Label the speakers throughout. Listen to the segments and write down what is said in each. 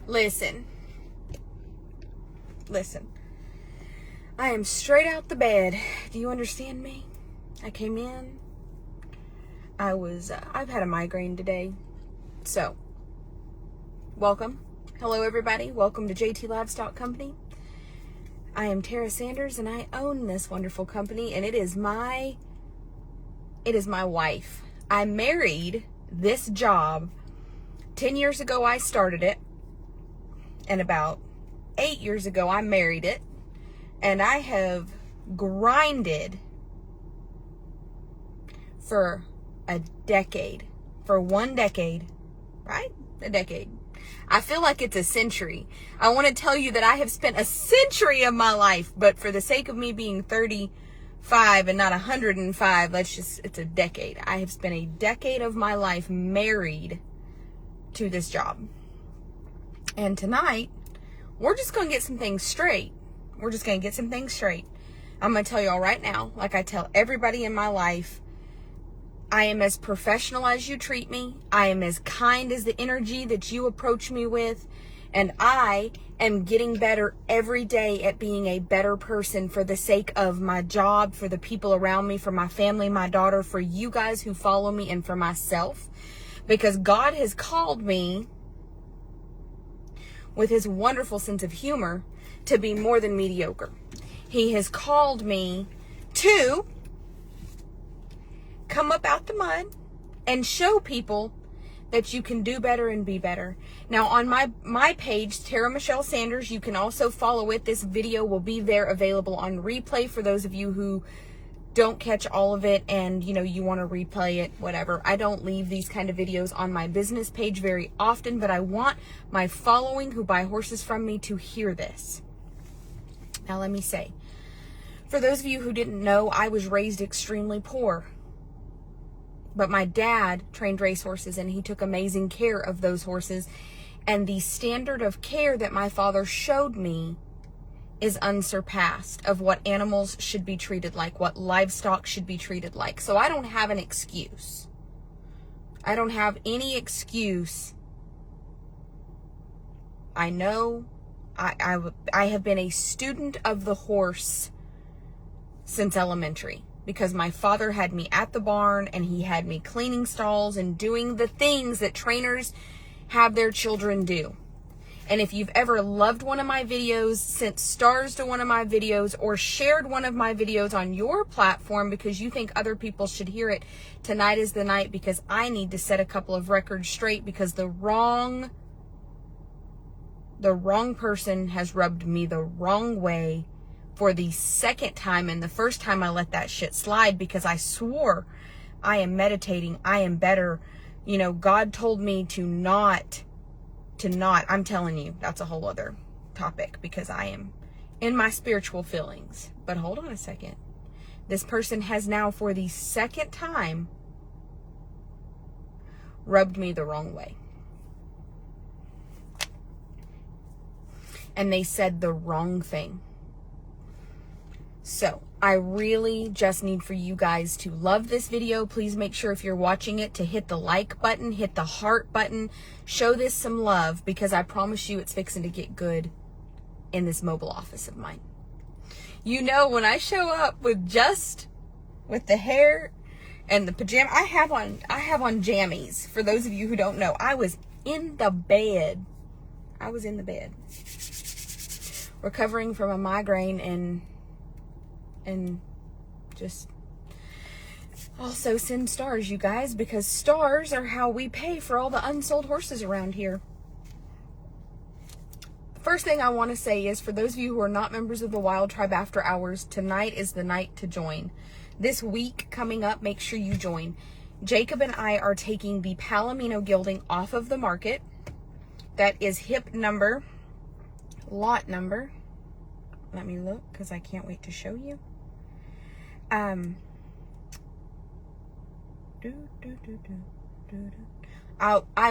Speaker 1: Listen. I am straight out the bed. Do you understand me? I came in. I've had a migraine today. So, welcome. Hello, everybody. Welcome to JT Livestock Company. I am Tara Sanders, and I own this wonderful company, and it is my wife. I married this job 10 years ago. I started it, and about 8 years ago, I married it, and I have grinded for a decade, for 1 decade, right? A decade. I feel like it's a century. I want to tell you that I have spent a century of my life, but for the sake of me being 35 and not 105, it's a decade. I have spent a decade of my life married to this job. And tonight, we're just going to get some things straight. I'm going to tell y'all right now, like I tell everybody in my life, I am as professional as you treat me. I am as kind as the energy that you approach me with. And I am getting better every day at being a better person for the sake of my job, for the people around me, for my family, my daughter, for you guys who follow me, and for myself. Because God has called me, with his wonderful sense of humor, to be more than mediocre. He has called me to come up out the mud and show people that you can do better and be better. Now, on my page, Tara Michelle Sanders, you can also follow it. This video will be there available on replay for those of you who don't catch all of it and, you want to replay it, whatever. I don't leave these kind of videos on my business page very often, but I want my following who buy horses from me to hear this. Now, let me say, for those of you who didn't know, I was raised extremely poor. But my dad trained racehorses, and he took amazing care of those horses. And the standard of care that my father showed me is unsurpassed of what animals should be treated like, what livestock should be treated like. So I don't have an excuse. I don't have any excuse. I know I have been a student of the horse since elementary, because my father had me at the barn, and he had me cleaning stalls and doing the things that trainers have their children do. And if you've ever loved one of my videos, sent stars to one of my videos, or shared one of my videos on your platform because you think other people should hear it, tonight is the night, because I need to set a couple of records straight, because the wrong person has rubbed me the wrong way for the second time. And the first time I let that shit slide because I swore I am meditating, I am better. God told me to not, I'm telling you, that's a whole other topic, because I am in my spiritual feelings. But hold on a second. This person has now, for the second time, rubbed me the wrong way. And they said the wrong thing. So, I really just need for you guys to love this video. Please make sure, if you're watching it, to hit the like button, hit the heart button, show this some love, because I promise you it's fixing to get good in this mobile office of mine. When I show up with the hair and the pajama, I have on jammies. For those of you who don't know, I was in the bed. Recovering from a migraine and just also send stars, you guys, because stars are how we pay for all the unsold horses around here. First thing I want to say is, for those of you who are not members of the Wild Tribe After Hours, tonight is the night to join. This week coming up, make sure you join. Jacob and I are taking the Palomino gelding off of the market. That is lot number. Let me look, because I can't wait to show you. I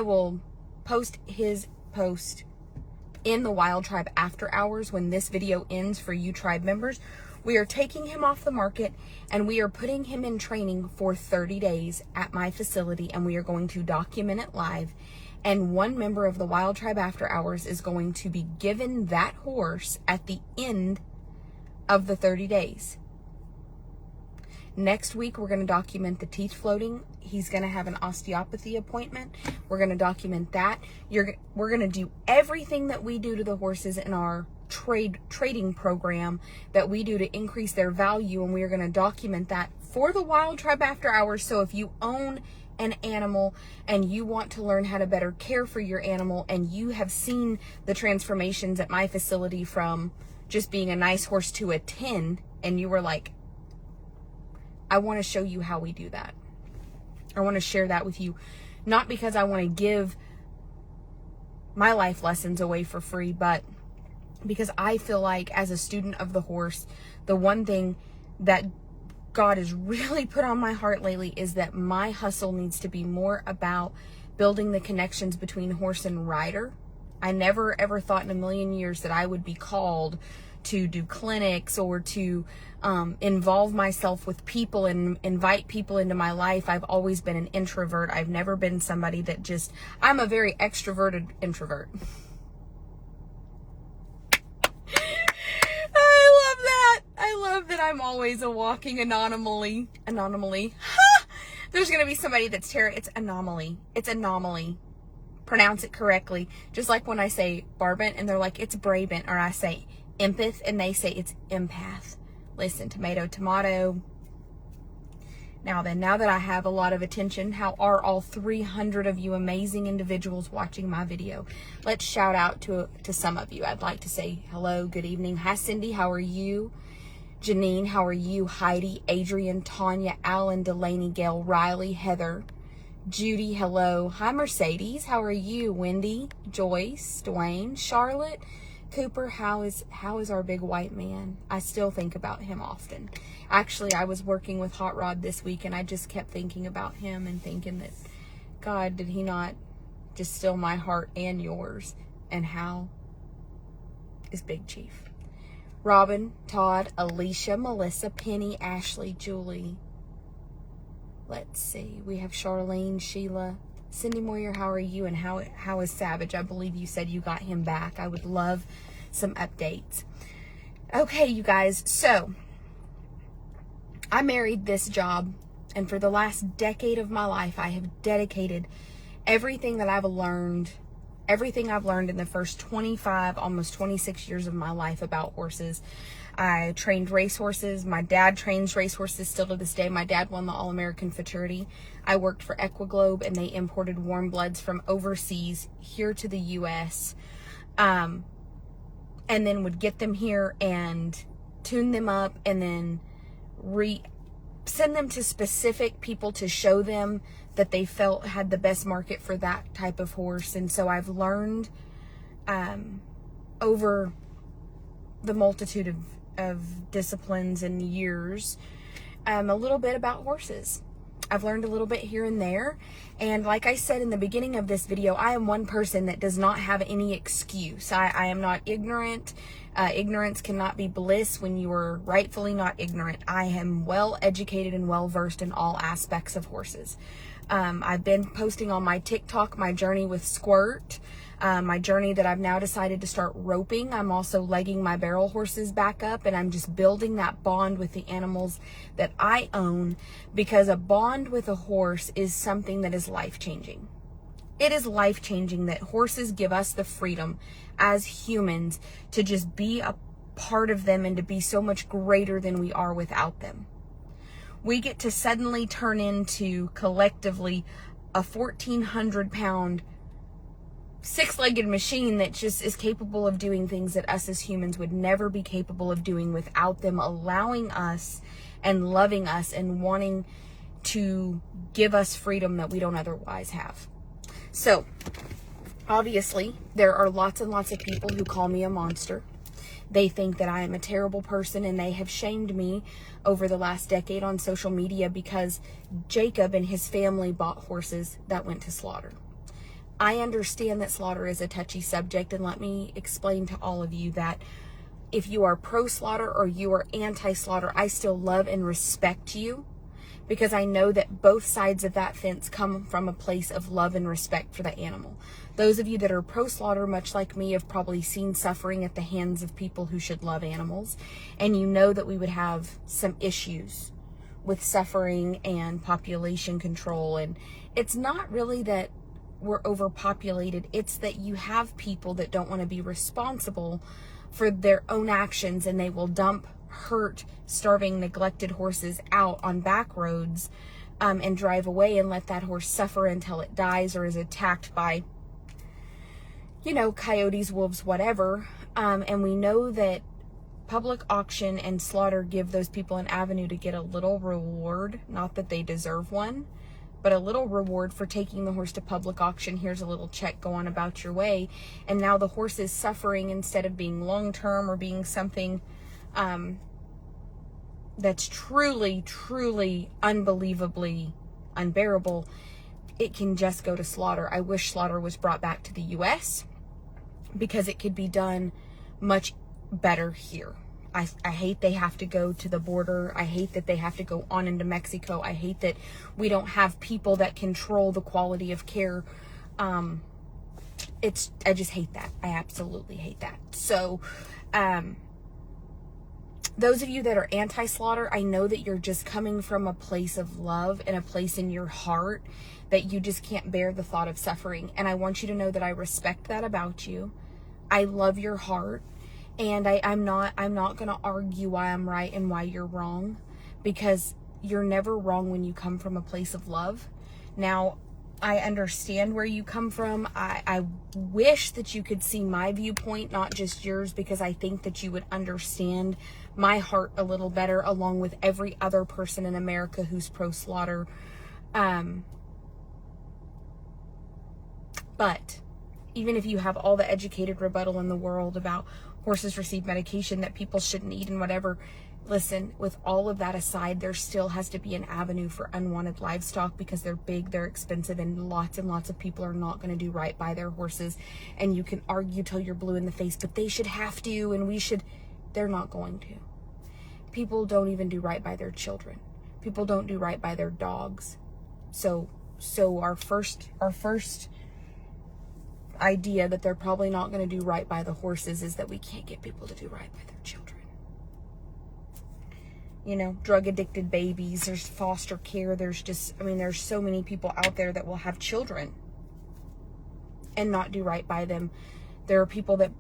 Speaker 1: will post his post in the Wild Tribe After Hours when this video ends for you tribe members. We are taking him off the market, and we are putting him in training for 30 days at my facility, and we are going to document it live. And one member of the Wild Tribe After Hours is going to be given that horse at the end of the 30 days. Next week, we're going to document the teeth floating. He's going to have an osteopathy appointment. We're going to document that. We're going to do everything that we do to the horses in our trading program that we do to increase their value, and we are going to document that for the Wild Tribe After Hours. So if you own an animal and you want to learn how to better care for your animal, and you have seen the transformations at my facility from just being a nice horse to a 10, and you were like, I want to show you how we do that. I want to share that with you, not because I want to give my life lessons away for free, but because I feel like as a student of the horse, the one thing that God has really put on my heart lately is that my hustle needs to be more about building the connections between horse and rider. I never ever thought in a million years that I would be called to do clinics or to involve myself with people and invite people into my life. I've always been an introvert. I've never been somebody that I'm a very extroverted introvert. I love that I'm always a walking anomaly. There's going to be somebody that's it's anomaly. It's anomaly. Pronounce it correctly. Just like when I say Barbant and they're like, it's Brabant, or I say empath and they say it's empath. Listen, tomato, tomato. Now that I have a lot of attention, how are all 300 of you amazing individuals watching my video? Let's shout out to some of you. I'd like to say hello, good evening. Hi, Cindy, how are you? Janine, how are you? Heidi, Adrian, Tanya, Alan, Delaney, Gail, Riley, Heather, Judy, hello. Hi, Mercedes, how are you? Wendy, Joyce, Dwayne, Charlotte, Cooper, how is our big white man? I still think about him often. Actually, I was working with Hot Rod this week, and I just kept thinking about him and thinking that, God, did he not just steal my heart and yours? And how is Big Chief? Robin, Todd, Alicia, Melissa, Penny, Ashley, Julie. Let's see. We have Charlene, Sheila, Cindy Moyer, how are you? And how is Savage? I believe you said you got him back. I would love some updates. Okay, you guys. So, I married this job, and for the last decade of my life, I have dedicated everything that I've learned in the first 25, almost 26 years of my life about horses. I trained racehorses. My dad trains racehorses still to this day. My dad won the All-American Futurity. I worked for Equiglobe, and they imported warm bloods from overseas here to the U.S. And then would get them here and tune them up, and then send them to specific people to show them that they felt had the best market for that type of horse. And so I've learned over the multitude of disciplines and years a little bit about horses. I've learned a little bit here and there. And like I said in the beginning of this video, I am one person that does not have any excuse. I am not ignorant. Ignorance cannot be bliss when you are rightfully not ignorant. I am well educated and well versed in all aspects of horses. I've been posting on my TikTok my journey with Squirt, my journey that I've now decided to start roping. I'm also legging my barrel horses back up, and I'm just building that bond with the animals that I own, because a bond with a horse is something that is life-changing. It is life-changing that horses give us the freedom as humans to just be a part of them and to be so much greater than we are without them. We get to suddenly turn into collectively a 1,400-pound six-legged machine that just is capable of doing things that us as humans would never be capable of doing without them allowing us and loving us and wanting to give us freedom that we don't otherwise have. So, obviously, there are lots and lots of people who call me a monster. They think that I am a terrible person, and they have shamed me over the last decade on social media because Jacob and his family bought horses that went to slaughter. I understand that slaughter is a touchy subject, and let me explain to all of you that if you are pro-slaughter or you are anti-slaughter, I still love and respect you, because I know that both sides of that fence come from a place of love and respect for the animal. Those of you that are pro-slaughter, much like me, have probably seen suffering at the hands of people who should love animals, and you know that we would have some issues with suffering and population control. And it's not really that we're overpopulated, it's that you have people that don't want to be responsible for their own actions, and they will dump hurt, starving, neglected horses out on back roads and drive away and let that horse suffer until it dies or is attacked by, you know, coyotes, wolves, whatever. And we know that public auction and slaughter give those people an avenue to get a little reward, not that they deserve one, but a little reward for taking the horse to public auction. Here's a little check, go on about your way. And now the horse is suffering instead of being long-term or being something that's truly, truly, unbelievably unbearable. It can just go to slaughter. I wish slaughter was brought back to the U.S. because it could be done much better here. I hate they have to go to the border. I hate that they have to go on into Mexico. I hate that we don't have people that control the quality of care. I just hate that. I absolutely hate that. So, those of you that are anti-slaughter, I know that you're just coming from a place of love and a place in your heart that you just can't bear the thought of suffering. And I want you to know that I respect that about you. I love your heart. And I'm not going to argue why I'm right and why you're wrong, because you're never wrong when you come from a place of love. Now, I understand where you come from. I wish that you could see my viewpoint, not just yours, because I think that you would understand my heart a little better, along with every other person in America who's pro-slaughter. But even if you have all the educated rebuttal in the world about horses receive medication that people shouldn't eat and whatever, listen, with all of that aside, there still has to be an avenue for unwanted livestock, because they're big, they're expensive, and lots of people are not going to do right by their horses. And you can argue till you're blue in the face, but they should have to, and we should. They're not going to. People don't even do right by their children. People don't do right by their dogs. So our first idea that they're probably not going to do right by the horses is that we can't get people to do right by their children. You know, drug addicted babies, there's foster care, there's so many people out there that will have children and not do right by them. There are people that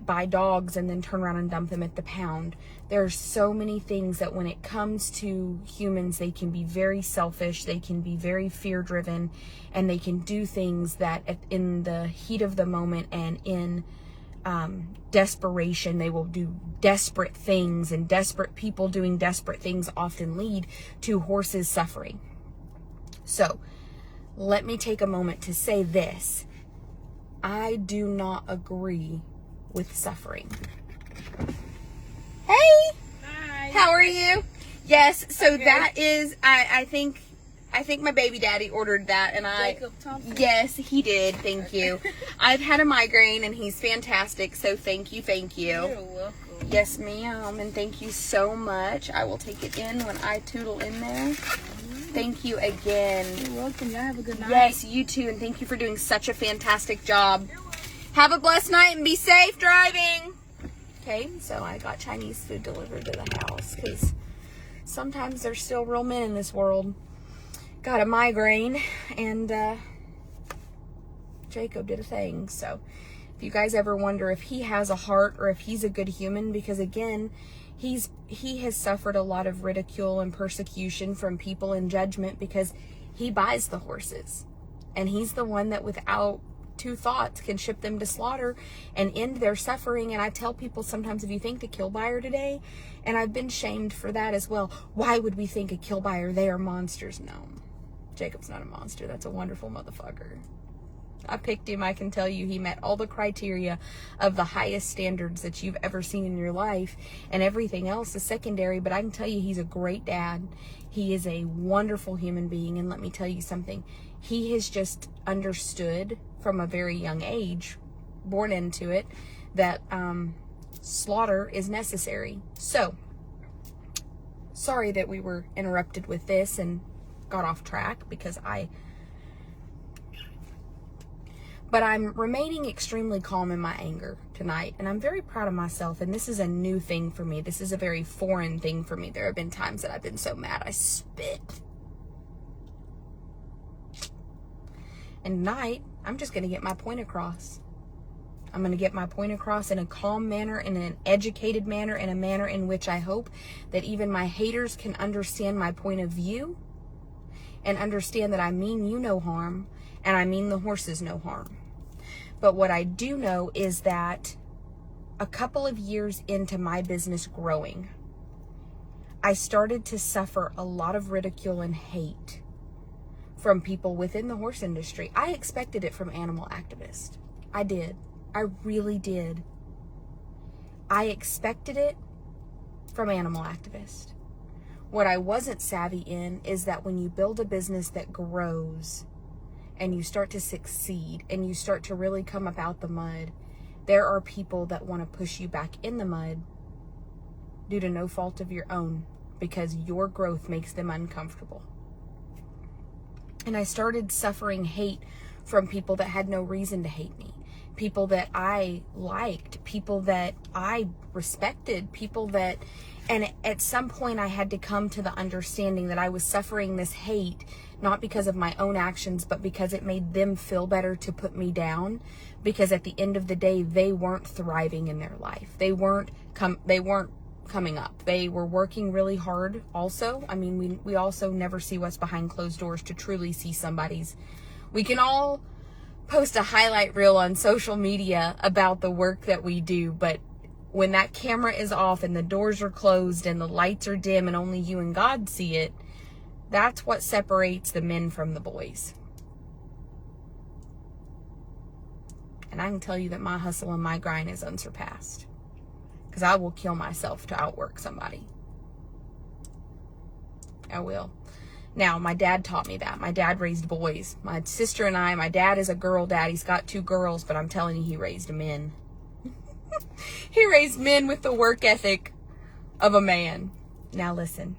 Speaker 1: buy dogs and then turn around and dump them at the pound. There's so many things that when it comes to humans, they can be very selfish, they can be very fear driven, and they can do things that in the heat of the moment and in desperation, they will do desperate things, and desperate people doing desperate things often lead to horses suffering. So let me take a moment to say this. I do not agree with suffering. Hey! Hi. How are you? Yes, so okay. That is, I think my baby daddy ordered that, and
Speaker 2: Jacob Thompson?
Speaker 1: Yes, he did, thank you. I've had a migraine, and he's fantastic, so thank you.
Speaker 2: You're welcome.
Speaker 1: Yes, ma'am, and thank you so much. I will take it in when I tootle in there. Thank you again.
Speaker 2: You're welcome. Y'all have a good night.
Speaker 1: Yes, you too, and thank you for doing such a fantastic job. Have a blessed night and be safe driving. Okay, so I got Chinese food delivered to the house, because sometimes there's still real men in this world. Got a migraine, and Jacob did a thing. So if you guys ever wonder if he has a heart or if he's a good human, because again, he has suffered a lot of ridicule and persecution from people and judgment because he buys the horses, and he's the one that without two thoughts can ship them to slaughter and end their suffering. And I tell people sometimes, if you think the kill buyer today, and I've been shamed for that as well, why would we think a kill buyer? They are monsters. No, Jacob's not a monster. That's a wonderful motherfucker. I picked him. I can tell you he met all the criteria of the highest standards that you've ever seen in your life, and everything else is secondary. But I can tell you he's a great dad. He is a wonderful human being. And let me tell you something. He has just understood from a very young age, born into it, that slaughter is necessary. So, sorry that we were interrupted with this, and got off track but I'm remaining extremely calm in my anger tonight, and I'm very proud of myself, and this is a new thing for me. This is a very foreign thing for me. There have been times that I've been so mad I spit. And tonight, I'm just going to get my point across. I'm going to get my point across in a calm manner, in an educated manner, in a manner in which I hope that even my haters can understand my point of view and understand that I mean you no harm, and I mean the horses no harm. But what I do know is that a couple of years into my business growing, I started to suffer a lot of ridicule and hate from people within the horse industry. I expected it from animal activists. I did. I really did. I expected it from animal activists. What I wasn't savvy in is that when you build a business that grows and you start to succeed and you start to really come up out the mud, there are people that want to push you back in the mud due to no fault of your own, because your growth makes them uncomfortable. And I started suffering hate from people that had no reason to hate me. People that I liked, people that I respected, people that, and at some point I had to come to the understanding that I was suffering this hate, not because of my own actions, but because it made them feel better to put me down, because at the end of the day, they weren't thriving in their life. They weren't coming up. They were working really hard also. I mean, we also never see what's behind closed doors to truly see somebody's. We can all post a highlight reel on social media about the work that we do, but when that camera is off and the doors are closed and the lights are dim and only you and God see it, that's what separates the men from the boys. And I can tell you that my hustle and my grind is unsurpassed, because I will kill myself to outwork somebody. I will. Now, my dad taught me that. My dad raised boys. My sister and I, my dad is a girl dad. He's got 2 girls, but I'm telling you, he raised men. He raised men with the work ethic of a man. Now listen.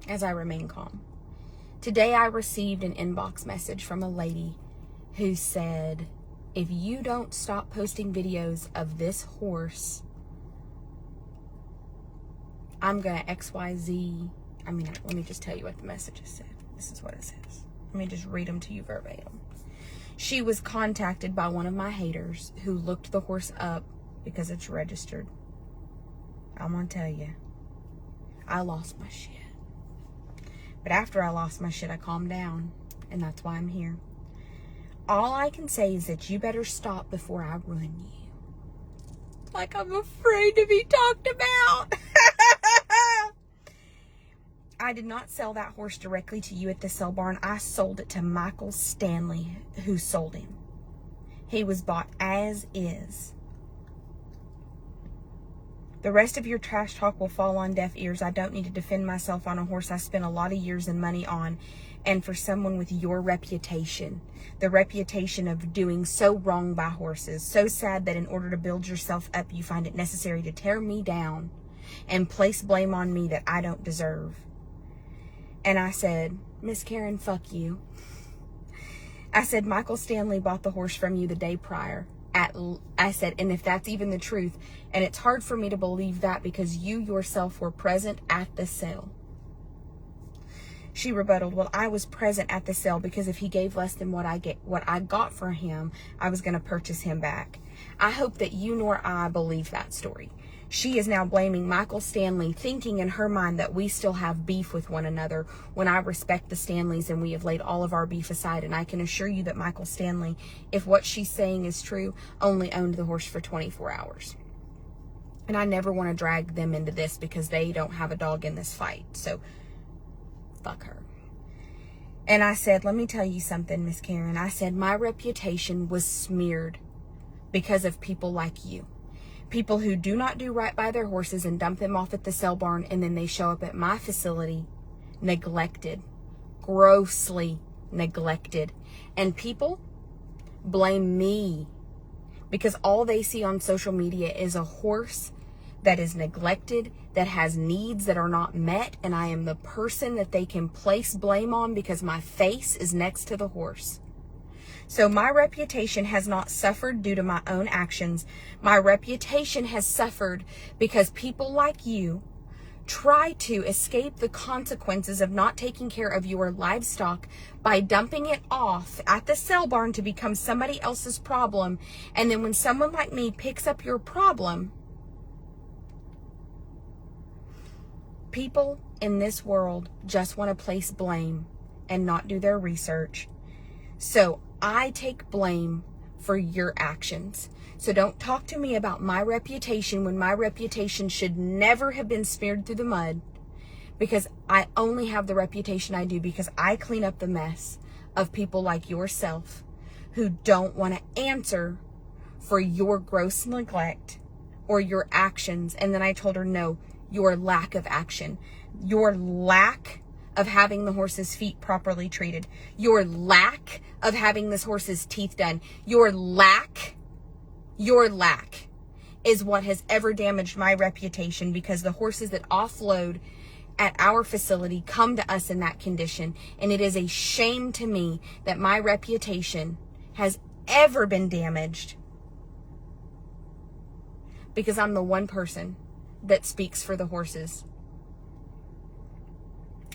Speaker 1: As I remain calm. Today I received an inbox message from a lady who said, if you don't stop posting videos of this horse, I'm going to XYZ. I mean, let me just tell you what the message said. This is what it says. Let me just read them to you verbatim. She was contacted by one of my haters who looked the horse up because it's registered. I'm going to tell you, I lost my shit. But after I lost my shit, I calmed down, and that's why I'm here. All I can say is that you better stop before I ruin you. Like I'm afraid to be talked about. I did not sell that horse directly to you at the sale barn. I sold it to Michael Stanley, who sold him. He was bought as is. The rest of your trash talk will fall on deaf ears. I don't need to defend myself on a horse I spent a lot of years and money on. And for someone with your reputation, the reputation of doing so wrong by horses, so sad that in order to build yourself up, you find it necessary to tear me down and place blame on me that I don't deserve. And I said, Miss Karen, fuck you. I said, Michael Stanley bought the horse from you the day prior. I said, and if that's even the truth, and it's hard for me to believe that because you yourself were present at the sale. She rebutted, well, I was present at the sale because if he gave less than what I got for him, I was going to purchase him back. I hope that you nor I believe that story. She is now blaming Michael Stanley, thinking in her mind that we still have beef with one another, when I respect the Stanleys and we have laid all of our beef aside. And I can assure you that Michael Stanley, if what she's saying is true, only owned the horse for 24 hours. And I never want to drag them into this because they don't have a dog in this fight. So, fuck her. And I said, let me tell you something, Miss Karen. I said, my reputation was smeared because of people like you. People who do not do right by their horses and dump them off at the sale barn, and then they show up at my facility neglected, grossly neglected. And people blame me because all they see on social media is a horse that is neglected, that has needs that are not met, and I am the person that they can place blame on because my face is next to the horse. So my reputation has not suffered due to my own actions. My reputation has suffered because people like you try to escape the consequences of not taking care of your livestock by dumping it off at the sale barn to become somebody else's problem. And then when someone like me picks up your problem, people in this world just want to place blame and not do their research. So I take blame for your actions. So don't talk to me about my reputation when my reputation should never have been smeared through the mud, because I only have the reputation I do because I clean up the mess of people like yourself who don't want to answer for your gross neglect or your actions. And then I told her, no, your lack of action, your lack of having the horse's feet properly treated, your lack of having this horse's teeth done, your lack is what has ever damaged my reputation, because the horses that offload at our facility come to us in that condition. And it is a shame to me that my reputation has ever been damaged because I'm the one person that speaks for the horses.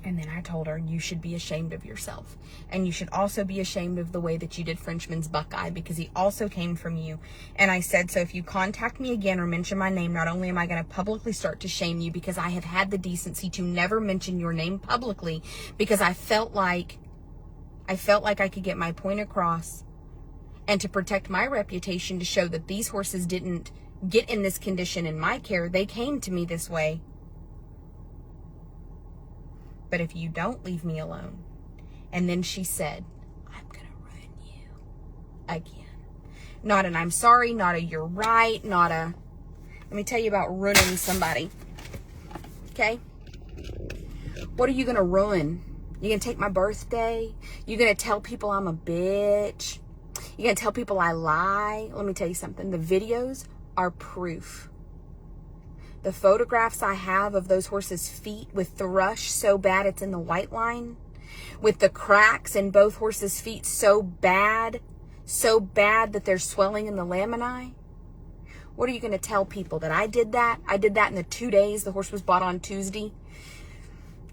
Speaker 1: And then I told her, you should be ashamed of yourself. And you should also be ashamed of the way that you did Frenchman's Buckeye, because he also came from you. And I said, so if you contact me again or mention my name, not only am I going to publicly start to shame you, because I have had the decency to never mention your name publicly, because I felt like I could get my point across, and to protect my reputation, to show that these horses didn't get in this condition in my care. They came to me this way. But if you don't leave me alone. And then she said, I'm going to ruin you again. Not an I'm sorry, not a you're right, not a, let me tell you about ruining somebody. Okay? What are you going to ruin? You going to take my birthday? You going to tell people I'm a bitch? You going to tell people I lie? Let me tell you something. The videos are proof. The photographs I have of those horses' feet with thrush so bad it's in the white line, with the cracks in both horses' feet so bad that they're swelling in the laminae. What are you going to tell people? That I did that? I did that in the 2 days the horse was bought on Tuesday.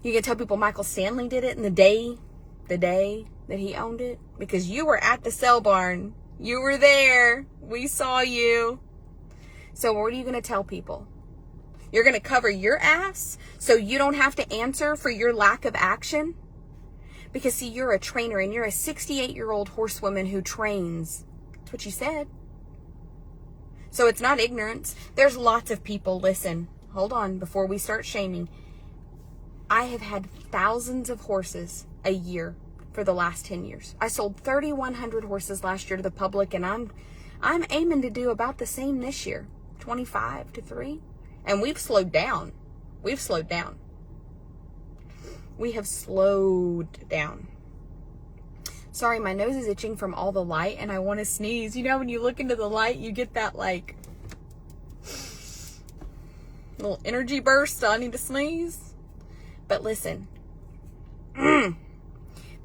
Speaker 1: You can tell people Michael Stanley did it in the day that he owned it? Because you were at the sale barn. You were there. We saw you. So what are you going to tell people? You're going to cover your ass so you don't have to answer for your lack of action? Because, see, you're a trainer and you're a 68-year-old horsewoman who trains. That's what you said. So it's not ignorance. There's lots of people, listen, hold on, before we start shaming. I have had thousands of horses a year for the last 10 years. I sold 3,100 horses last year to the public, and I'm aiming to do about the same this year, 25 to 3. And we've slowed down. We have slowed down. Sorry, my nose is itching from all the light and I want to sneeze. You know, when you look into the light, you get that like little energy burst. So I need to sneeze. But listen,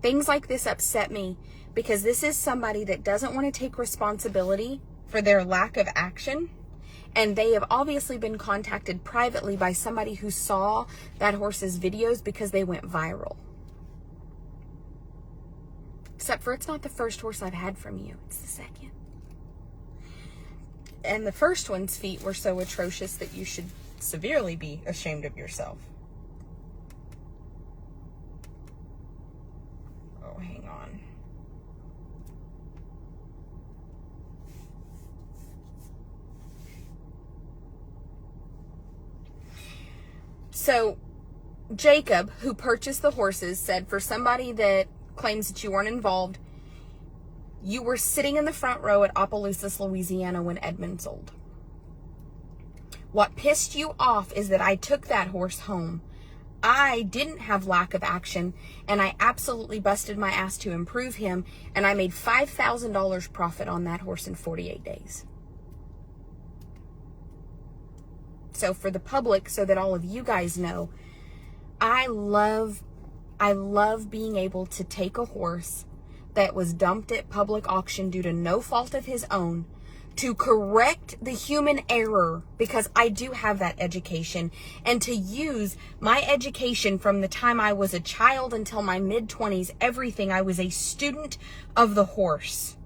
Speaker 1: things like this upset me because this is somebody that doesn't want to take responsibility for their lack of action. And they have obviously been contacted privately by somebody who saw that horse's videos because they went viral. Except for it's not the first horse I've had from you. It's the second. And the first one's feet were so atrocious that you should severely be ashamed of yourself. Oh, hang on. So Jacob, who purchased the horses, said for somebody that claims that you weren't involved, you were sitting in the front row at Opelousas, Louisiana when Edmund sold. What pissed you off is that I took that horse home. I didn't have lack of action, and I absolutely busted my ass to improve him, and I made $5,000 profit on that horse in 48 days. So for the public, so that all of you guys know, I love being able to take a horse that was dumped at public auction due to no fault of his own, to correct the human error, because I do have that education, and to use my education from the time I was a child until my mid-20s, everything. I was a student of the horse.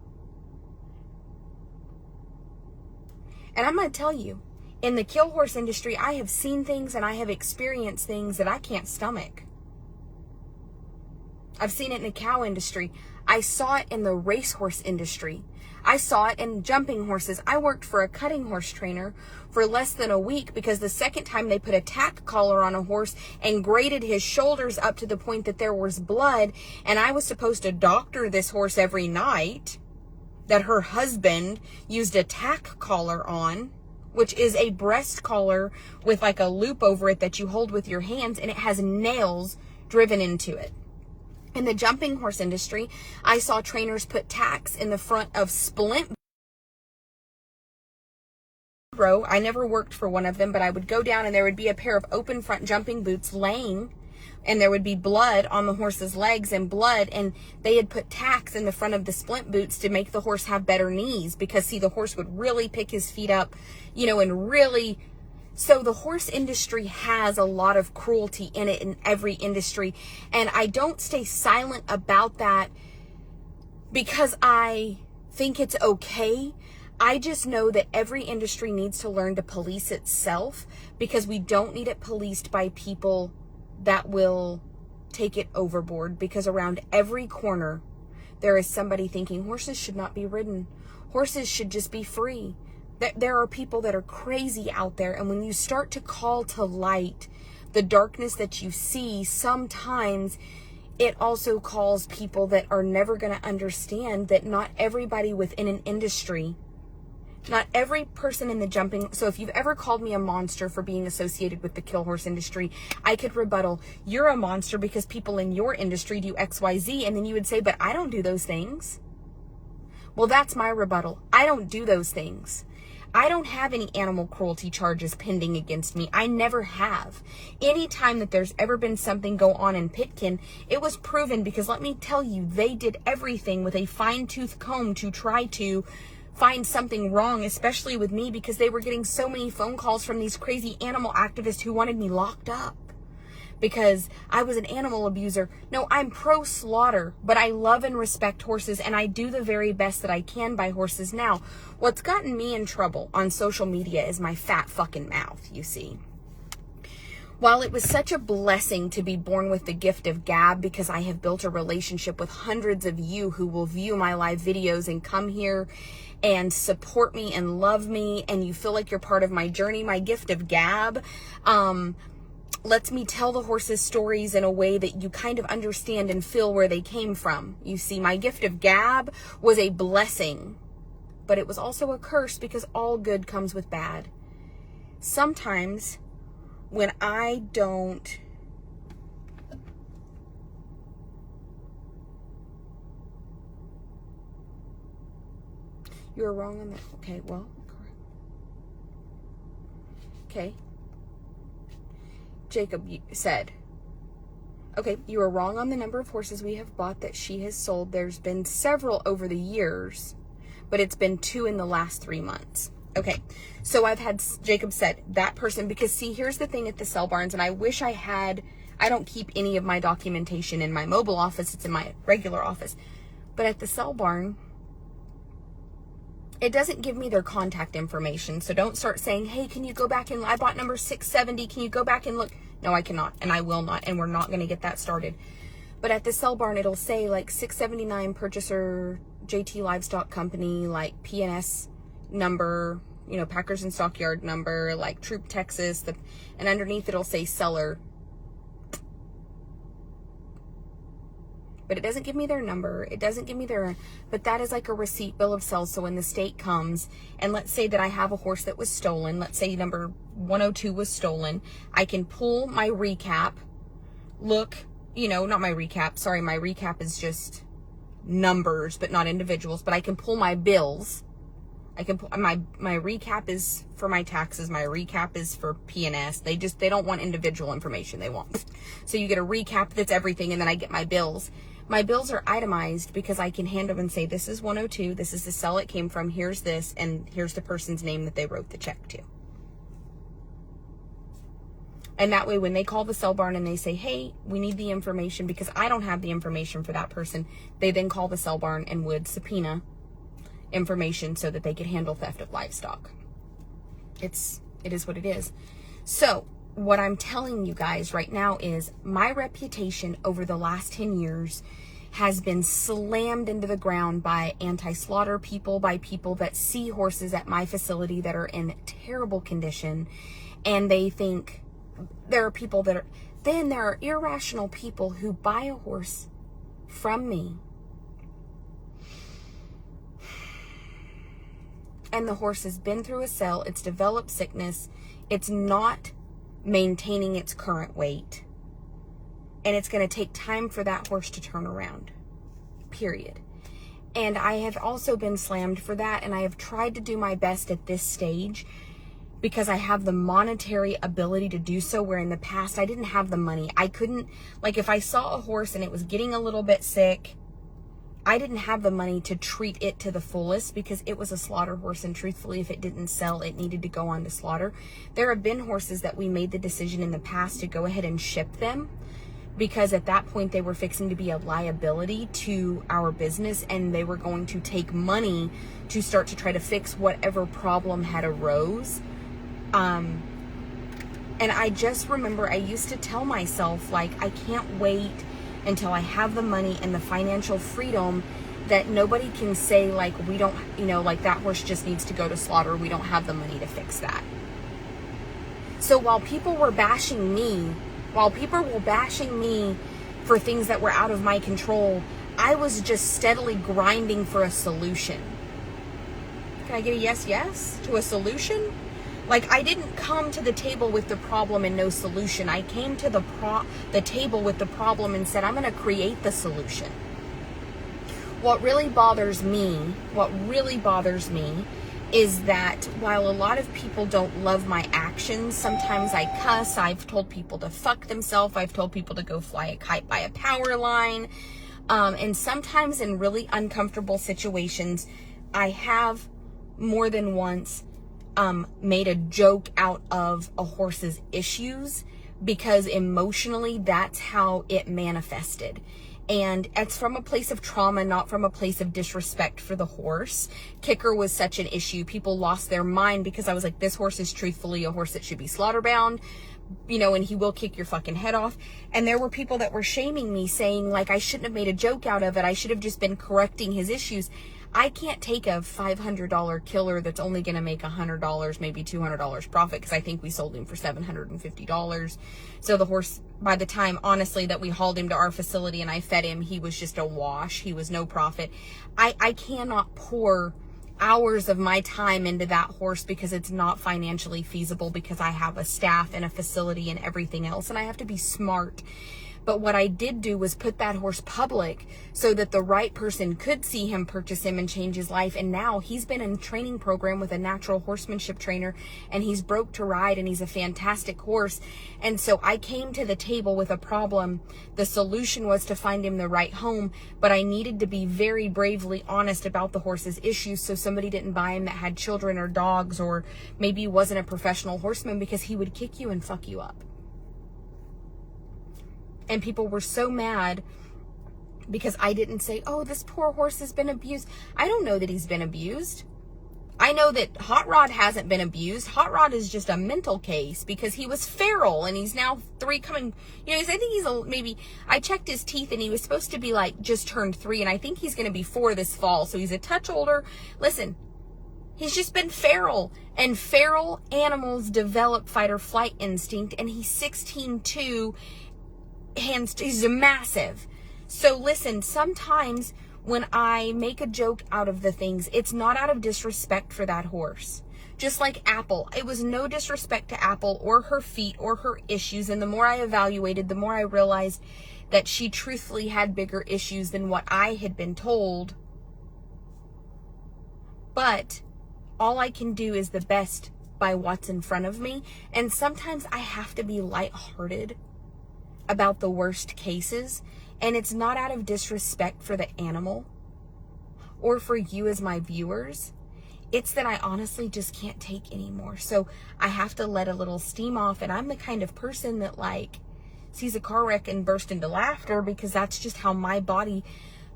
Speaker 1: And I'm going to tell you, in the kill horse industry, I have seen things and I have experienced things that I can't stomach. I've seen it in the cow industry. I saw it in the racehorse industry. I saw it in jumping horses. I worked for a cutting horse trainer for less than a week because the second time they put a tack collar on a horse and graded his shoulders up to the point that there was blood, and I was supposed to doctor this horse every night, that her husband used a tack collar on, which is a breast collar with like a loop over it that you hold with your hands, and it has nails driven into it. In the jumping horse industry, I saw trainers put tacks in the front of splint. I never worked for one of them, but I would go down and there would be a pair of open front jumping boots laying, and there would be blood on the horse's legs and blood, and they had put tacks in the front of the splint boots to make the horse have better knees, because see, the horse would really pick his feet up, you know, and really. So the horse industry has a lot of cruelty in it, in every industry. And I don't stay silent about that because I think it's okay. I just know that every industry needs to learn to police itself, because we don't need it policed by people that will take it overboard. Because around every corner, there is somebody thinking horses should not be ridden. Horses should just be free. There are people that are crazy out there, and when you start to call to light the darkness that you see, sometimes it also calls people that are never going to understand that not everybody within an industry, not every person in the jumping. So if you've ever called me a monster for being associated with the kill horse industry, I could rebuttal, you're a monster because people in your industry do XYZ, and then you would say, but I don't do those things. Well, that's my rebuttal. I don't do those things. I don't have any animal cruelty charges pending against me. I never have. Anytime that there's ever been something go on in Pitkin, it was proven, because let me tell you, they did everything with a fine-tooth comb to try to find something wrong, especially with me, because they were getting so many phone calls from these crazy animal activists who wanted me locked up because I was an animal abuser. No, I'm pro-slaughter, but I love and respect horses, and I do the very best that I can by horses. Now, what's gotten me in trouble on social media is my fat fucking mouth, you see. While it was such a blessing to be born with the gift of gab, because I have built a relationship with hundreds of you who will view my live videos and come here and support me and love me, and you feel like you're part of my journey, my gift of gab lets me tell the horses' stories in a way that you kind of understand and feel where they came from. You see, my gift of gab was a blessing, but it was also a curse, because all good comes with bad. Sometimes when I don't you're wrong on that. Okay, well, okay. Jacob said, okay, you are wrong on the number of horses we have bought that she has sold. There's been several over the years, but it's been 2 in the last 3 months. Okay, so I've had, Jacob said, that person, because see, here's the thing at the sell barns, and I wish I had, I don't keep any of my documentation in my mobile office, it's in my regular office, but at the sell barn, it doesn't give me their contact information. So don't start saying, hey, can you go back and, I bought number 670, can you go back and look? No, I cannot, and I will not, and we're not going to get that started. But at the sell barn, it'll say like 679 purchaser, JT Livestock Company, like PNS number, you know, Packers and Stockyard number, like Troop Texas, and underneath it'll say seller. But it doesn't give me their number. It doesn't give me their, but that is like a receipt bill of sale. So when the state comes, and let's say that I have a horse that was stolen, let's say number 102 was stolen, I can pull my recap, look, you know, not my recap, sorry, my recap is just numbers, but not individuals, but I can pull my bills, I can put my recap is for my taxes. My recap is for P&S. They don't want individual information. They want, so you get a recap that's everything. And then I get my bills. My bills are itemized because I can hand them and say, this is 102. This is the cell it came from. Here's this. And here's the person's name that they wrote the check to. And that way, when they call the cell barn and they say, hey, we need the information because I don't have the information for that person, they then call the cell barn and would subpoena information so that they could handle theft of livestock. It is what it is. So what I'm telling you guys right now is my reputation over the last 10 years has been slammed into the ground by anti-slaughter people, by people that see horses at my facility that are in terrible condition. And they think there are people that are, then there are irrational people who buy a horse from me. And the horse has been through a cell, it's developed sickness, it's not maintaining its current weight, and it's going to take time for that horse to turn around, period. And I have also been slammed for that, and I have tried to do my best at this stage because I have the monetary ability to do so, where in the past I didn't have the money. I couldn't, like if I saw a horse and it was getting a little bit sick, I didn't have the money to treat it to the fullest because it was a slaughter horse, and truthfully, if it didn't sell, it needed to go on to slaughter. There have been horses that we made the decision in the past to go ahead and ship them because at that point they were fixing to be a liability to our business, and they were going to take money to start to try to fix whatever problem had arose. And I just remember I used to tell myself, like, I can't wait until I have the money and the financial freedom that nobody can say, like, we don't, like that horse just needs to go to slaughter. We don't have the money to fix that. So while people were bashing me for things that were out of my control, I was just steadily grinding for a solution. Can I get a yes to a solution? Like, I didn't come to the table with the problem and no solution. I came to the table with the problem and said, I'm going to create the solution. What really bothers me is that while a lot of people don't love my actions, sometimes I cuss. I've told people to fuck themselves. I've told people to go fly a kite by a power line. And sometimes in really uncomfortable situations, I have more than once made a joke out of a horse's issues because emotionally that's how it manifested. And it's from a place of trauma, not from a place of disrespect for the horse. Kicker was such an issue. People lost their mind because I was like, this horse is truthfully a horse that should be slaughter bound, and he will kick your fucking head off. And there were people that were shaming me, saying like I shouldn't have made a joke out of it. I should have just been correcting his issues. I can't take a $500 killer that's only going to make $100, maybe $200 profit, because I think we sold him for $750. So the horse, by the time, honestly, that we hauled him to our facility and I fed him, he was just a wash. He was no profit. I cannot pour hours of my time into that horse because it's not financially feasible, because I have a staff and a facility and everything else, and I have to be smart. But what I did do was put that horse public so that the right person could see him, purchase him, and change his life. And now he's been in a training program with a natural horsemanship trainer, and he's broke to ride, and he's a fantastic horse. And so I came to the table with a problem. The solution was to find him the right home, but I needed to be very bravely honest about the horse's issues so somebody didn't buy him that had children or dogs, or maybe wasn't a professional horseman, because he would kick you and fuck you up. And people were so mad because I didn't say, oh, this poor horse has been abused. I don't know that he's been abused. I know that Hot Rod hasn't been abused. Hot Rod is just a mental case because he was feral, and he's now 3 coming, I think he's I checked his teeth and he was supposed to be like just turned 3, and I think he's going to be 4 this fall. So he's a touch older. Listen, he's just been feral, and feral animals develop fight or flight instinct, and he's 16'2", he's a massive. So listen, sometimes when I make a joke out of the things, it's not out of disrespect for that horse. Just like Apple, it was no disrespect to Apple or her feet or her issues. And the more I evaluated, the more I realized that she truthfully had bigger issues than what I had been told. But all I can do is the best by what's in front of me. And sometimes I have to be lighthearted about the worst cases. And it's not out of disrespect for the animal or for you as my viewers. It's that I honestly just can't take anymore. So I have to let a little steam off. And I'm the kind of person that like sees a car wreck and burst into laughter, because that's just how my body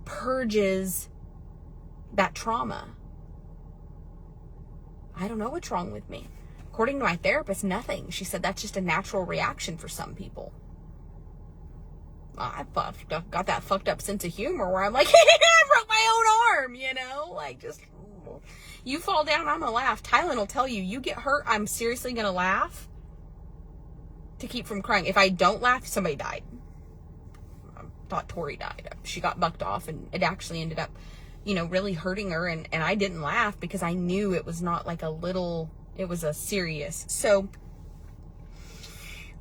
Speaker 1: purges that trauma. I don't know what's wrong with me. According to my therapist, nothing. She said that's just a natural reaction for some people. I got that fucked up sense of humor where I'm like, I broke my own arm, you know? Like, just, you fall down, I'm gonna laugh. Tylen will tell you, you get hurt, I'm seriously gonna laugh to keep from crying. If I don't laugh, somebody died. I thought Tori died. She got bucked off, and it actually ended up, you know, really hurting her. And I didn't laugh because I knew it was not like a little, it was a serious. So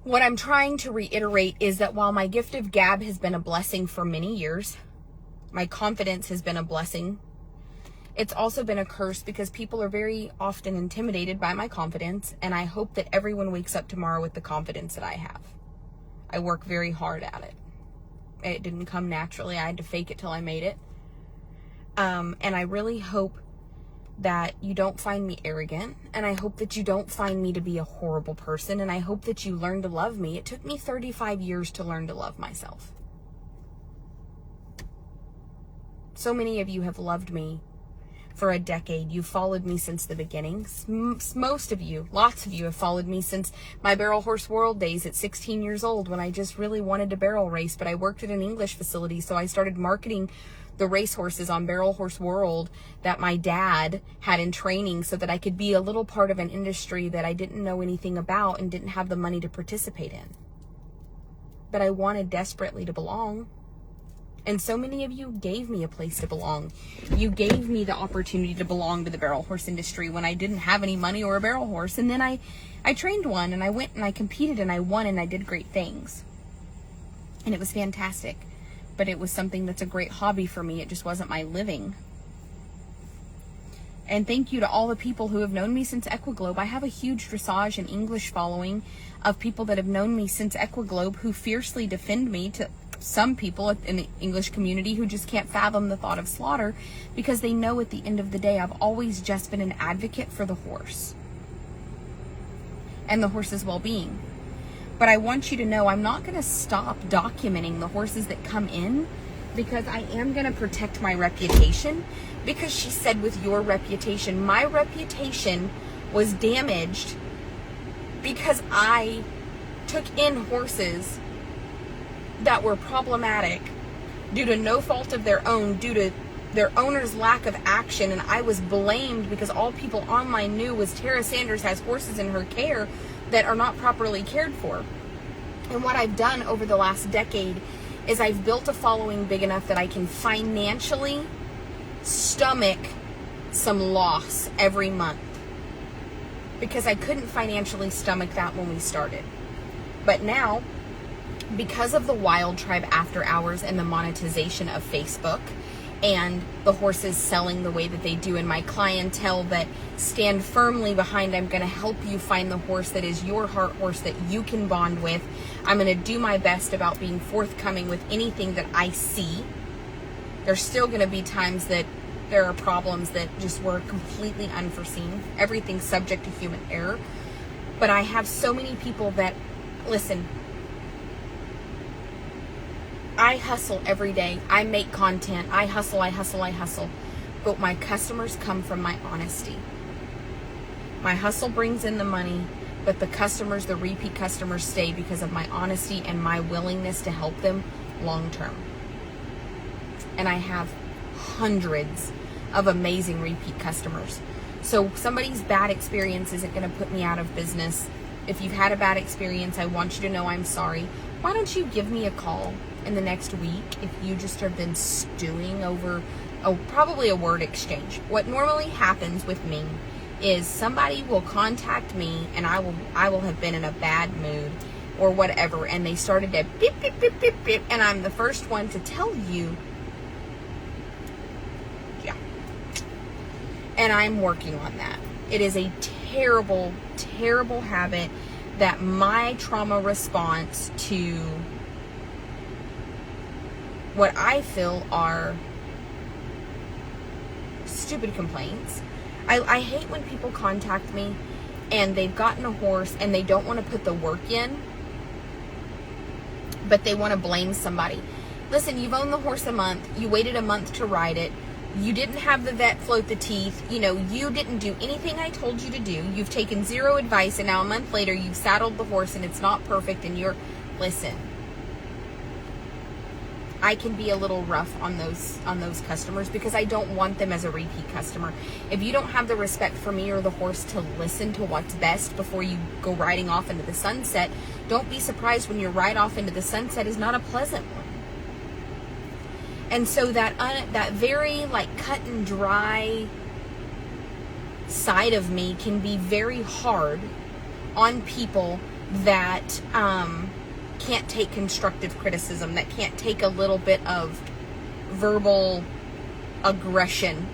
Speaker 1: what I'm trying to reiterate is that while my gift of gab has been a blessing for many years, my confidence has been a blessing, it's also been a curse, because people are very often intimidated by my confidence. And I hope that everyone wakes up tomorrow with the confidence that I have. I work very hard at it. It didn't come naturally. I had to fake it till I made it. And I really hope that you don't find me arrogant, and I hope that you don't find me to be a horrible person, and I hope that you learn to love me. It took me 35 years to learn to love myself. So many of you have loved me for a decade. You followed me since the beginning. Most of you, lots of you, have followed me since my Barrel Horse World days at 16 years old, when I just really wanted to barrel race, but I worked at an English facility, so I started marketing the racehorses on Barrel Horse World that my dad had in training, so that I could be a little part of an industry that I didn't know anything about and didn't have the money to participate in. But I wanted desperately to belong. And so many of you gave me a place to belong. You gave me the opportunity to belong to the barrel horse industry when I didn't have any money or a barrel horse. And then I trained one, and I went and I competed and I won, and I did great things. And it was fantastic. But it was something that's a great hobby for me. It just wasn't my living. And thank you to all the people who have known me since Equiglobe. I have a huge dressage and English following of people that have known me since Equiglobe, who fiercely defend me to some people in the English community who just can't fathom the thought of slaughter, because they know at the end of the day I've always just been an advocate for the horse and the horse's well-being. But I want you to know I'm not going to stop documenting the horses that come in, because I am going to protect my reputation. Because she said, with your reputation, my reputation was damaged because I took in horses that were problematic due to no fault of their own, due to their owner's lack of action. And I was blamed because all people online knew was Tara Sanders has horses in her care that are not properly cared for. And what I've done over the last decade is I've built a following big enough that I can financially stomach some loss every month, because I couldn't financially stomach that when we started. But now, because of the Wild Tribe After Hours and the monetization of Facebook and the horses selling the way that they do, and my clientele that stand firmly behind, I'm going to help you find the horse that is your heart horse that you can bond with. I'm going to do my best about being forthcoming with anything that I see. There's still going to be times that there are problems that just were completely unforeseen. Everything's subject to human error. But I have so many people that, listen, I hustle every day. I make content. I hustle. But my customers come from my honesty. My hustle brings in the money, but the customers, the repeat customers, stay because of my honesty and my willingness to help them long term. And I have hundreds of amazing repeat customers. So somebody's bad experience isn't going to put me out of business. If you've had a bad experience, I want you to know I'm sorry. Why don't you give me a call in the next week if you just have been stewing over probably a word exchange. What normally happens with me is somebody will contact me, and I will have been in a bad mood or whatever, and they started to beep, beep, beep, beep, beep, and I'm the first one to tell you, yeah. And I'm working on that. It is a terrible, terrible habit that my trauma response to what I feel are stupid complaints. I hate when people contact me and they've gotten a horse and they don't want to put the work in, but they want to blame somebody. Listen, you've owned the horse a month. You waited a month to ride it. You didn't have the vet float the teeth. You know, you didn't do anything I told you to do. You've taken zero advice, and now a month later you've saddled the horse and it's not perfect, and listen. I can be a little rough on those customers because I don't want them as a repeat customer. If you don't have the respect for me or the horse to listen to what's best before you go riding off into the sunset, don't be surprised when your ride off into the sunset is not a pleasant one. And so that very like cut and dry side of me can be very hard on people that can't take constructive criticism, that can't take a little bit of verbal aggression.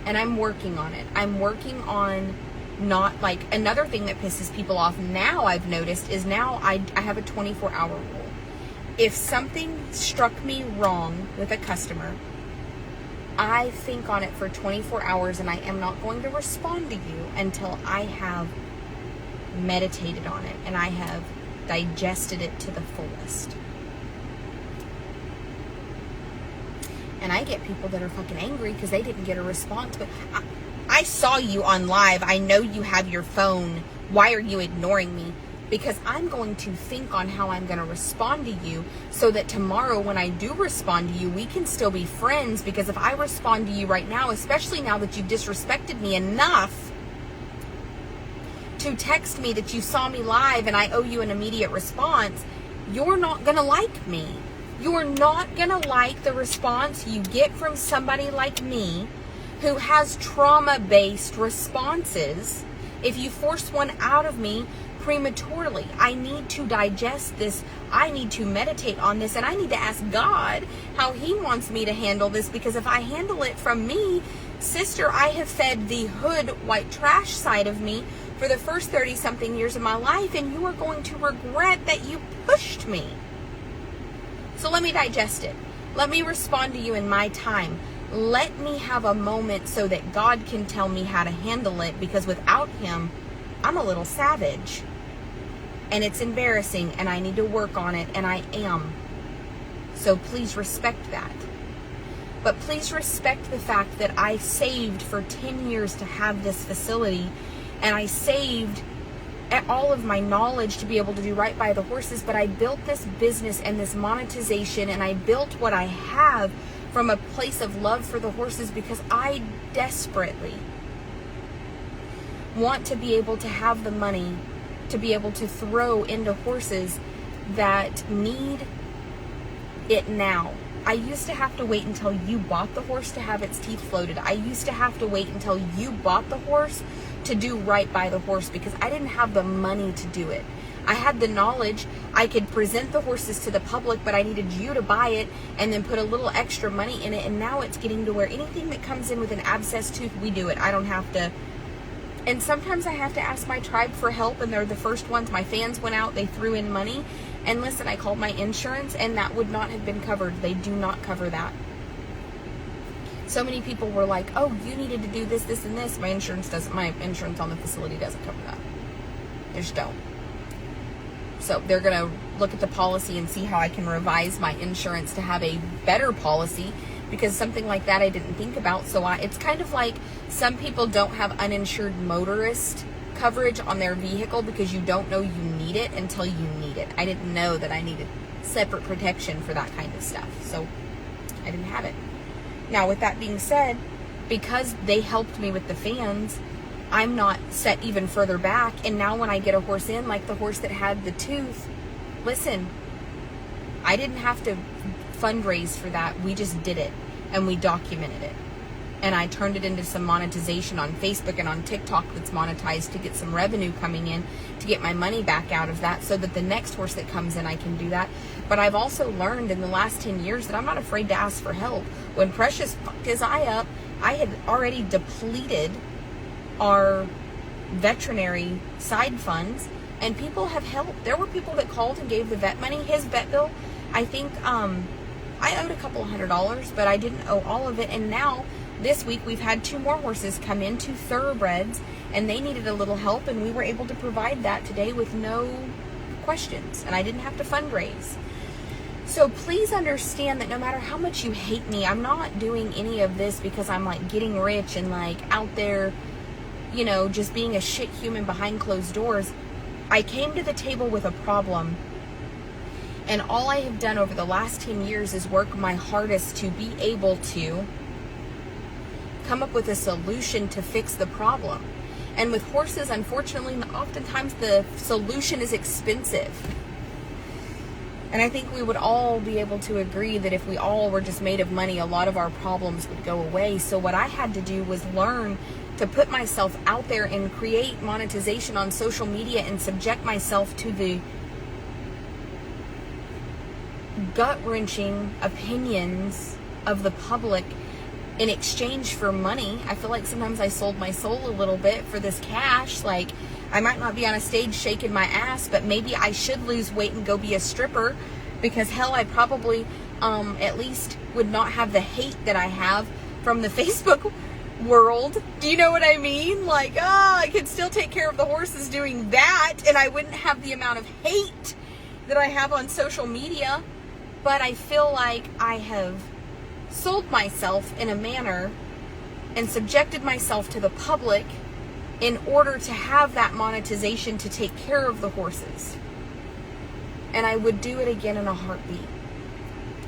Speaker 1: And I'm working on it. I'm working on not like, another thing that pisses people off now I've noticed is now I have a 24-hour rule. If something struck me wrong with a customer, I think on it for 24 hours and I am not going to respond to you until I have meditated on it and I have digested it to the fullest. And I get people that are fucking angry because they didn't get a response. But I saw you on live. I know you have your phone. Why are you ignoring me? Because I'm going to think on how I'm going to respond to you so that tomorrow when I do respond to you, we can still be friends. Because if I respond to you right now, especially now that you've disrespected me enough to text me that you saw me live and I owe you an immediate response, you're not going to like me. You're not going to like the response you get from somebody like me who has trauma-based responses. If you force one out of me prematurely, I need to digest this. I need to meditate on this, and I need to ask God how He wants me to handle this, because if I handle it from me, sister, I have fed the hood white trash side of me for the first 30-something years of my life, and you are going to regret that you pushed me. So let me digest it. Let me respond to you in my time. Let me have a moment so that God can tell me how to handle it, because without Him, I'm a little savage. And it's embarrassing, and I need to work on it, and I am. So please respect that. But please respect the fact that I saved for 10 years to have this facility, and I saved all of my knowledge to be able to do right by the horses, but I built this business and this monetization, and I built what I have from a place of love for the horses because I desperately want to be able to have the money to be able to throw into horses that need it now. I used to have to wait until you bought the horse to have its teeth floated. I used to have to wait until you bought the horse to do right by the horse because I didn't have the money to do it. I had the knowledge. I could present the horses to the public, but I needed you to buy it and then put a little extra money in it. And now it's getting to where anything that comes in with an abscess tooth, we do it. I don't have to. And sometimes I have to ask my tribe for help, and they're the first ones. My fans went out, they threw in money. And listen, I called my insurance, and that would not have been covered. They do not cover that. So many people were like, oh, you needed to do this, this, and this. My insurance on the facility doesn't cover that. They just don't. So they're going to look at the policy and see how I can revise my insurance to have a better policy, because something like that I didn't think about. So it's kind of like some people don't have uninsured motorist coverage on their vehicle because you don't know you need it until you need it. I didn't know that I needed separate protection for that kind of stuff. So I didn't have it. Now, with that being said, because they helped me with the fans, I'm not set even further back. And now when I get a horse in, like the horse that had the tooth, listen, I didn't have to fundraise for that. We just did it and we documented it. And I turned it into some monetization on Facebook and on TikTok that's monetized to get some revenue coming in to get my money back out of that, so that the next horse that comes in, I can do that. But I've also learned in the last 10 years that I'm not afraid to ask for help. When Precious fucked his eye up, I had already depleted our veterinary side funds, and people have helped. There were people that called and gave the vet money. His vet bill, I think, I owed a couple $100, but I didn't owe all of it. And now, this week, we've had 2 more horses come in, 2 thoroughbreds, and they needed a little help, and we were able to provide that today with no questions, and I didn't have to fundraise. So please understand that no matter how much you hate me, I'm not doing any of this because I'm like getting rich and like out there, you know, just being a shit human behind closed doors. I came to the table with a problem, and all I have done over the last 10 years is work my hardest to be able to come up with a solution to fix the problem. And with horses, unfortunately, oftentimes the solution is expensive. And I think we would all be able to agree that if we all were just made of money, a lot of our problems would go away. So what I had to do was learn to put myself out there and create monetization on social media and subject myself to the gut-wrenching opinions of the public in exchange for money. I feel like sometimes I sold my soul a little bit for this cash. Like, I might not be on a stage shaking my ass, but maybe I should lose weight and go be a stripper, because hell, I probably at least would not have the hate that I have from the Facebook world. Do you know what I mean? Like, I could still take care of the horses doing that, and I wouldn't have the amount of hate that I have on social media. But I feel like I have sold myself in a manner and subjected myself to the public in order to have that monetization to take care of the horses. And I would do it again in a heartbeat.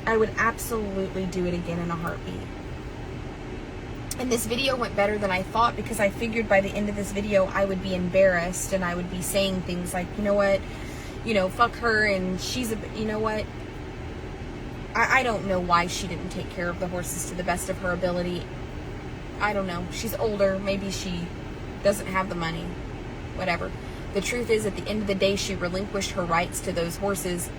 Speaker 1: I would absolutely do it again in a heartbeat. And this video went better than I thought, because I figured by the end of this video I would be embarrassed and I would be saying things like, you know what, fuck her, and she's you know what, I don't know why she didn't take care of the horses to the best of her ability. I don't know. She's older. Maybe she doesn't have the money. Whatever. The truth is, at the end of the day, she relinquished her rights to those horses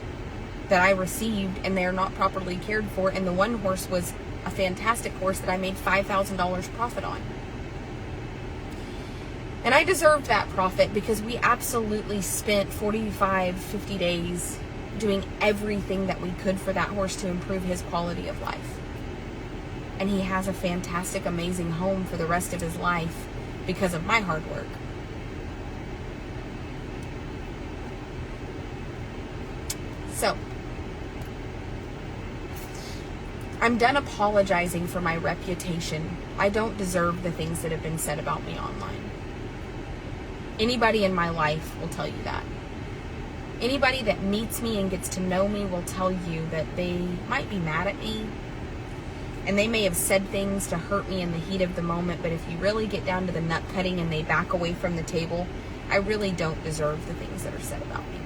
Speaker 1: that I received, and they're not properly cared for. And the one horse was a fantastic horse that I made $5,000 profit on. And I deserved that profit, because we absolutely spent 45, 50 days doing everything that we could for that horse to improve his quality of life. And he has a fantastic, amazing home for the rest of his life because of my hard work. So, I'm done apologizing for my reputation. I don't deserve the things that have been said about me online. Anybody in my life will tell you that. Anybody that meets me and gets to know me will tell you that they might be mad at me, and they may have said things to hurt me in the heat of the moment, but if you really get down to the nut cutting and they back away from the table, I really don't deserve the things that are said about me.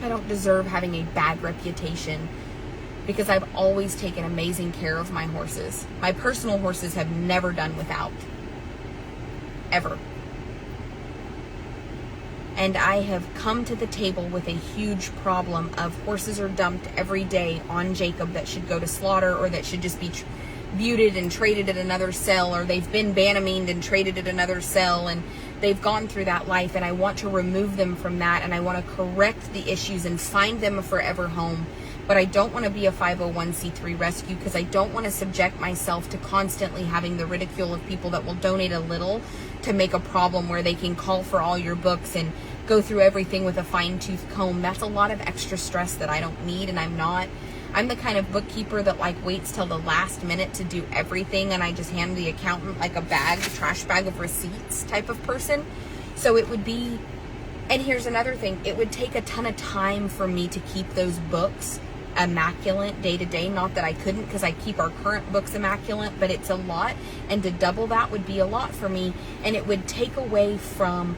Speaker 1: I don't deserve having a bad reputation, because I've always taken amazing care of my horses. My personal horses have never done without. Ever. And I have come to the table with a huge problem of horses are dumped every day on Jacob that should go to slaughter, or that should just be buted and traded at another sale, or they've been Banameaned and traded at another sale, and they've gone through that life, and I want to remove them from that, and I want to correct the issues and find them a forever home. But I don't want to be a 501c3 rescue, because I don't want to subject myself to constantly having the ridicule of people that will donate a little to make a problem where they can call for all your books and go through everything with a fine-tooth comb. That's a lot of extra stress that I don't need, and I'm the kind of bookkeeper that like waits till the last minute to do everything, and I just hand the accountant like a trash bag of receipts type of person. So it would be, and here's another thing, it would take a ton of time for me to keep those books immaculate day to day. Not that I couldn't, because I keep our current books immaculate, but it's a lot, and to double that would be a lot for me, and it would take away from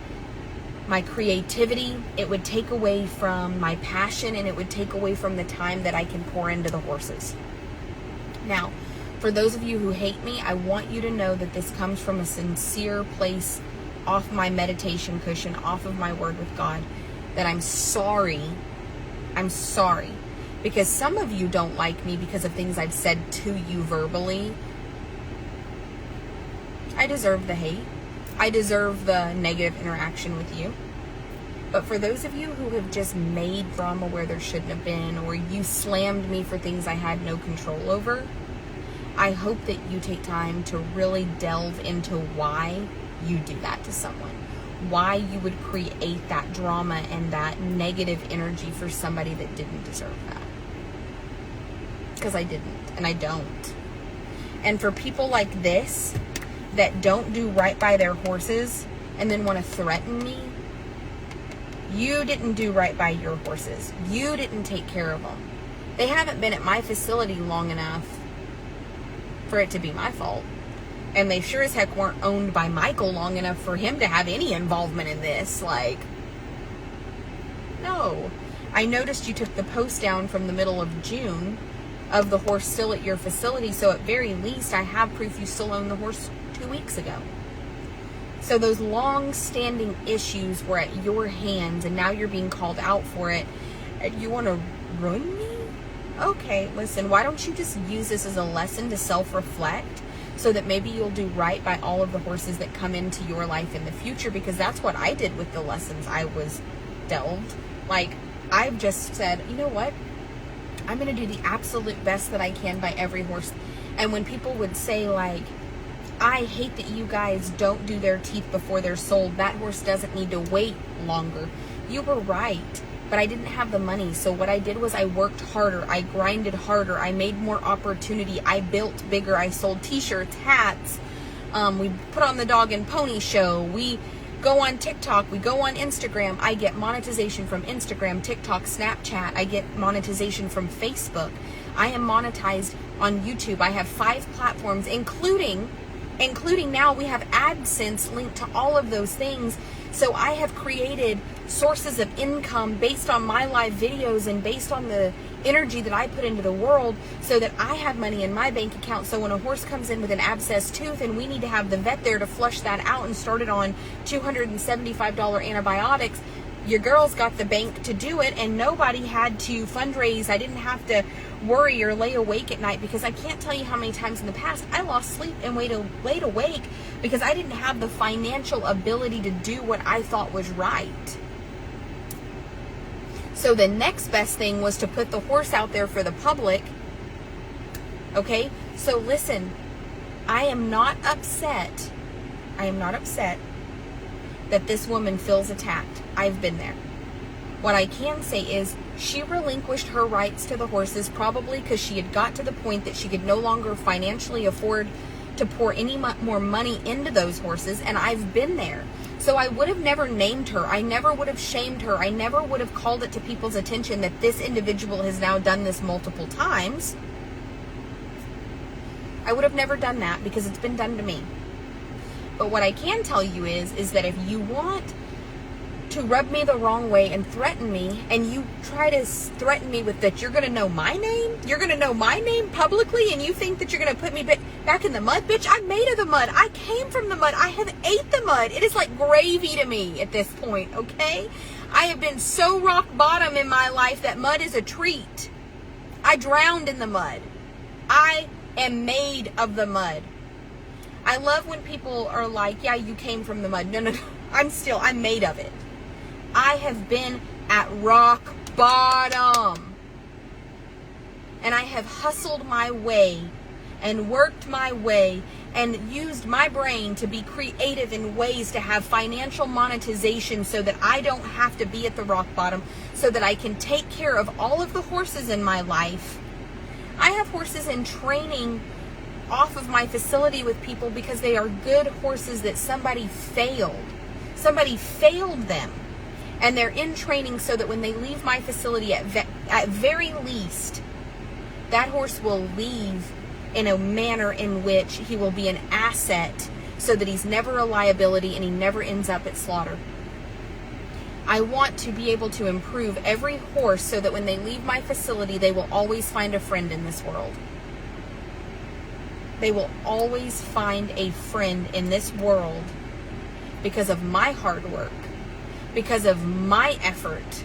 Speaker 1: my creativity, it would take away from my passion, and it would take away from the time that I can pour into the horses. Now, for those of you who hate me, I want you to know that this comes from a sincere place, off my meditation cushion, off of my word with God, that I'm sorry. I'm sorry. Because some of you don't like me because of things I've said to you verbally. I deserve the hate. I deserve the negative interaction with you. But for those of you who have just made drama where there shouldn't have been, or you slammed me for things I had no control over, I hope that you take time to really delve into why you do that to someone. Why you would create that drama and that negative energy for somebody that didn't deserve that. Because I didn't, and I don't. And for people like this that don't do right by their horses and then want to threaten me, you didn't do right by your horses. You didn't take care of them. They haven't been at my facility long enough for it to be my fault. And they sure as heck weren't owned by Michael long enough for him to have any involvement in this. Like, no. I noticed you took the post down from the middle of June of the horse still at your facility, so at very least I have proof you still own the horse 2 weeks ago. So those long-standing issues were at your hands, and now you're being called out for it. You want to ruin me? Okay, listen, why don't you just use this as a lesson to self-reflect so that maybe you'll do right by all of the horses that come into your life in the future, because that's what I did with the lessons I was dealt. Like, I've just said, you know what? I'm going to do the absolute best that I can by every horse. And when people would say, like, I hate that you guys don't do their teeth before they're sold. That horse doesn't need to wait longer. You were right, but I didn't have the money. So what I did was I worked harder. I grinded harder. I made more opportunity. I built bigger. I sold t-shirts, hats. We put on the Dog and Pony Show. We go on TikTok. We go on Instagram. I get monetization from Instagram, TikTok, Snapchat. I get monetization from Facebook. I am monetized on YouTube. I have 5 platforms, including now we have AdSense linked to all of those things. So I have created sources of income based on my live videos and based on the energy that I put into the world, so that I have money in my bank account. So when a horse comes in with an abscessed tooth and we need to have the vet there to flush that out and start it on $275 antibiotics, your girl's got the bank to do it, and nobody had to fundraise. I didn't have to worry or lay awake at night, because I can't tell you how many times in the past I lost sleep and laid awake because I didn't have the financial ability to do what I thought was right. So the next best thing was to put the horse out there for the public. Okay? So listen, I am not upset. I am not upset that this woman feels attacked. I've been there. What I can say is she relinquished her rights to the horses, probably because she had got to the point that she could no longer financially afford to pour any more money into those horses, and I've been there. So I would have never named her. I never would have shamed her. I never would have called it to people's attention that this individual has now done this multiple times. I would have never done that because it's been done to me. But what I can tell you is that if you want to rub me the wrong way and threaten me, and you try to threaten me with that you're going to know my name, you're going to know my name publicly, and you think that you're going to put me back in the mud, bitch, I'm made of the mud. I came from the mud. I have ate the mud. It is like gravy to me at this point, okay? I have been so rock bottom in my life that mud is a treat. I drowned in the mud. I am made of the mud. I love when people are like, yeah, you came from the mud. No. I'm made of it. I have been at rock bottom. And I have hustled my way and worked my way and used my brain to be creative in ways to have financial monetization so that I don't have to be at the rock bottom, so that I can take care of all of the horses in my life. I have horses in training off of my facility with people because they are good horses that somebody failed. Somebody failed them. And they're in training so that when they leave my facility, at very least, that horse will leave in a manner in which he will be an asset, so that he's never a liability and he never ends up at slaughter. I want to be able to improve every horse so that when they leave my facility, they will always find a friend in this world. They will always find a friend in this world because of my hard work, because of my effort.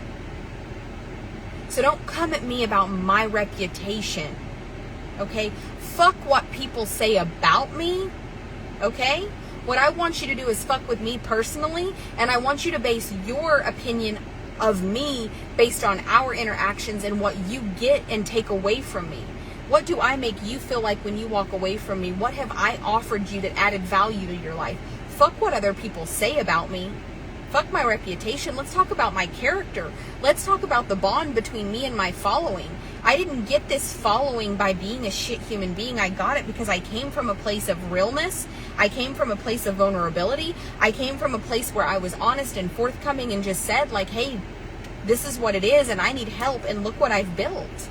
Speaker 1: So don't come at me about my reputation, okay? Fuck what people say about me, okay? What I want you to do is fuck with me personally, and I want you to base your opinion of me based on our interactions and what you get and take away from me. What do I make you feel like when you walk away from me? What have I offered you that added value to your life? Fuck what other people say about me. Fuck my reputation. Let's talk about my character. Let's talk about the bond between me and my following. I didn't get this following by being a shit human being. I got it because I came from a place of realness. I came from a place of vulnerability. I came from a place where I was honest and forthcoming and just said, like, hey, this is what it is and I need help, and look what I've built.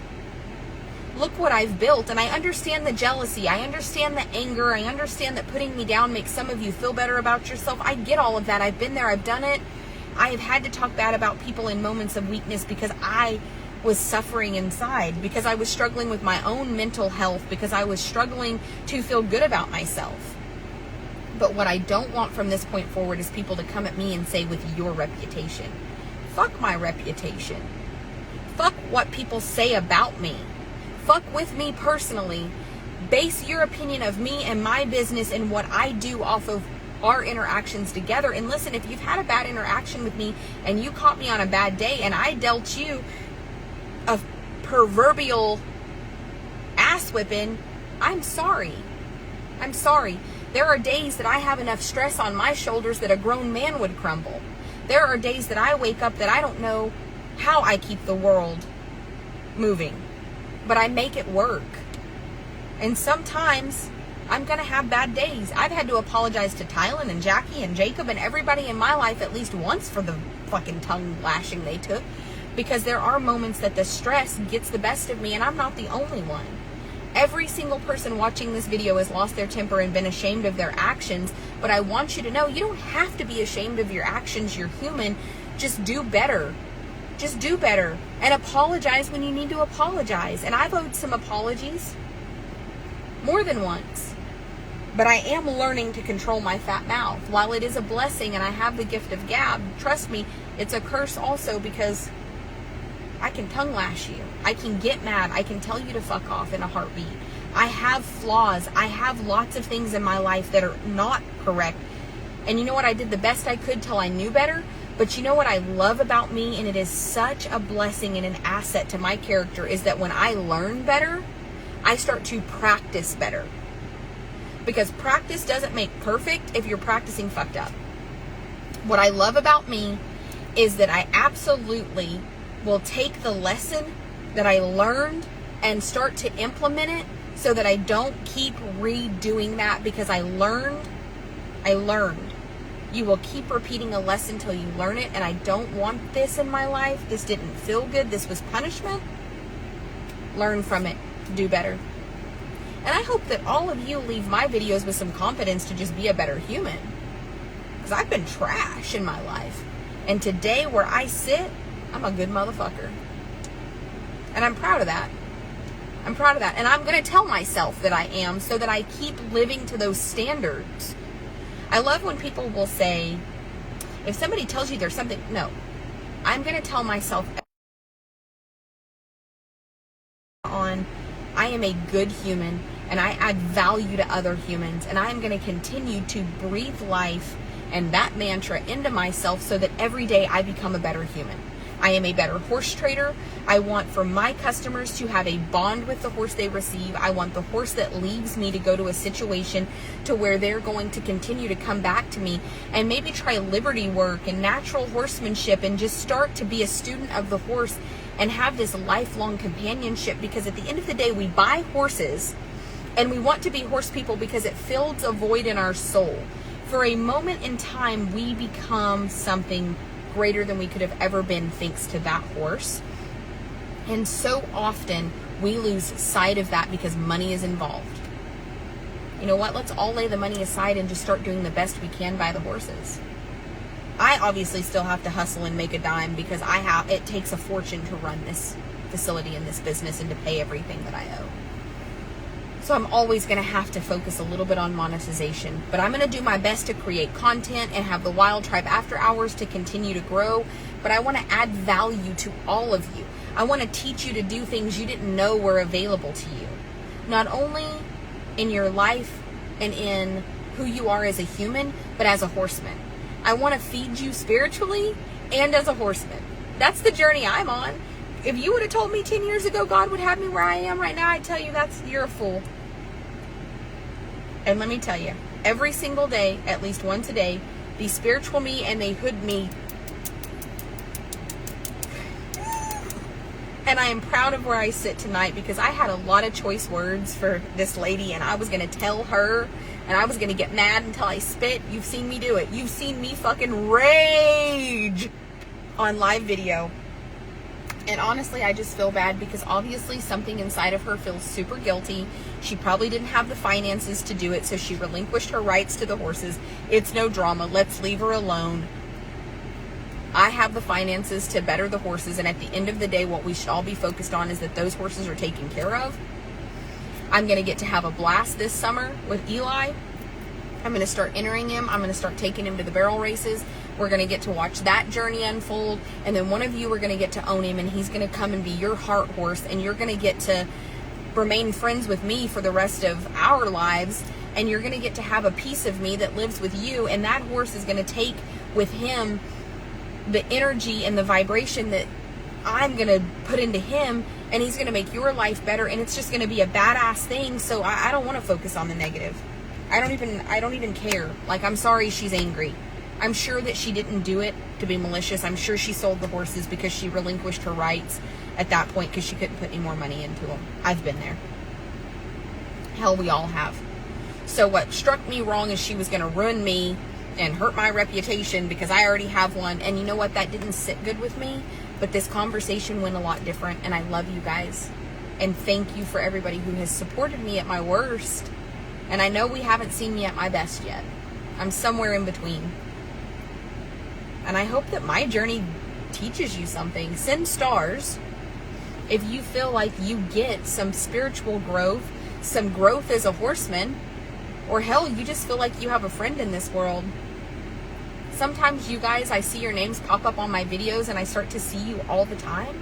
Speaker 1: Look what I've built. And I understand the jealousy. I understand the anger. I understand that putting me down makes some of you feel better about yourself. I get all of that. I've been there. I've done it. I have had to talk bad about people in moments of weakness because I was suffering inside, because I was struggling with my own mental health, because I was struggling to feel good about myself. But what I don't want from this point forward is people to come at me and say, with your reputation. Fuck my reputation. Fuck what people say about me. Fuck with me personally. Base your opinion of me and my business and what I do off of our interactions together. And listen, if you've had a bad interaction with me and you caught me on a bad day and I dealt you a proverbial ass whipping, I'm sorry. I'm sorry. There are days that I have enough stress on my shoulders that a grown man would crumble. There are days that I wake up that I don't know how I keep the world moving, but I make it work. And sometimes I'm going to have bad days. I've had to apologize to Tylen and Jackie and Jacob and everybody in my life at least once for the fucking tongue lashing they took, because there are moments that the stress gets the best of me, and I'm not the only one. Every single person watching this video has lost their temper and been ashamed of their actions, but I want you to know you don't have to be ashamed of your actions. You're human. Just do better. Just do better. And apologize when you need to apologize. And I've owed some apologies more than once. But I am learning to control my fat mouth. While it is a blessing and I have the gift of gab, trust me, it's a curse also, because I can tongue lash you. I can get mad. I can tell you to fuck off in a heartbeat. I have flaws. I have lots of things in my life that are not correct. And you know what? I did the best I could till I knew better. But you know what I love about me, and it is such a blessing and an asset to my character, is that when I learn better, I start to practice better. Because practice doesn't make perfect if you're practicing fucked up. What I love about me is that I absolutely will take the lesson that I learned and start to implement it so that I don't keep redoing that, because I learned. You will keep repeating a lesson till you learn it, and I don't want this in my life. This didn't feel good. This was punishment. Learn from it. Do better. And I hope that all of you leave my videos with some confidence to just be a better human. Because I've been trash in my life. And today, where I sit, I'm a good motherfucker. And I'm proud of that. I'm proud of that. And I'm going to tell myself that I am, so that I keep living to those standards. I love when people will say, if somebody tells you there's something, no. I'm going to tell myself on, I am a good human and I add value to other humans, and I am going to continue to breathe life and that mantra into myself so that every day I become a better human. I am a better horse trader. I want for my customers to have a bond with the horse they receive. I want the horse that leaves me to go to a situation to where they're going to continue to come back to me and maybe try liberty work and natural horsemanship and just start to be a student of the horse and have this lifelong companionship. Because at the end of the day, we buy horses and we want to be horse people because it fills a void in our soul. For a moment in time, we become something greater than we could have ever been thanks to that horse. And so often we lose sight of that because money is involved. You know what? Let's all lay the money aside and just start doing the best we can by the horses. I obviously still have to hustle and make a dime because it takes a fortune to run this facility and this business and to pay everything that I owe. So I'm always going to have to focus a little bit on monetization. But I'm going to do my best to create content and have the Wild Tribe After Hours to continue to grow. But I want to add value to all of you. I want to teach you to do things you didn't know were available to you. Not only in your life and in who you are as a human, but as a horseman. I want to feed you spiritually and as a horseman. That's the journey I'm on. If you would have told me 10 years ago God would have me where I am right now, I'd tell you you're a fool. And let me tell you, every single day, at least once a day, the spiritual me and the hood me. And I am proud of where I sit tonight because I had a lot of choice words for this lady, and I was going to tell her, and I was going to get mad until I spit. You've seen me do it. You've seen me fucking rage on live video. And honestly, I just feel bad because obviously something inside of her feels super guilty. She probably didn't have the finances to do it, so she relinquished her rights to the horses. It's no drama. Let's leave her alone. I have the finances to better the horses, and at the end of the day, what we should all be focused on is that those horses are taken care of. I'm going to get to have a blast this summer with Eli. I'm going to start entering him. I'm going to start taking him to the barrel races. We're going to get to watch that journey unfold, and then one of you are going to get to own him, and he's going to come and be your heart horse, and you're going to get to remain friends with me for the rest of our lives, and you're going to get to have a piece of me that lives with you, and that horse is going to take with him the energy and the vibration that I'm going to put into him, and he's going to make your life better, and it's just going to be a badass thing. So I don't want to focus on the negative. I don't even care. Like, I'm sorry she's angry. I'm sure that she didn't do it to be malicious. I'm sure she sold the horses because she relinquished her rights at that point because she couldn't put any more money into them. I've been there. Hell, we all have. So what struck me wrong is she was going to ruin me and hurt my reputation because I already have one. And you know what? That didn't sit good with me. But this conversation went a lot different. And I love you guys. And thank you for everybody who has supported me at my worst. And I know we haven't seen me at my best yet. I'm somewhere in between. And I hope that my journey teaches you something. Send stars if you feel like you get some spiritual growth, some growth as a horseman, or hell, you just feel like you have a friend in this world. Sometimes you guys, I see your names pop up on my videos and I start to see you all the time.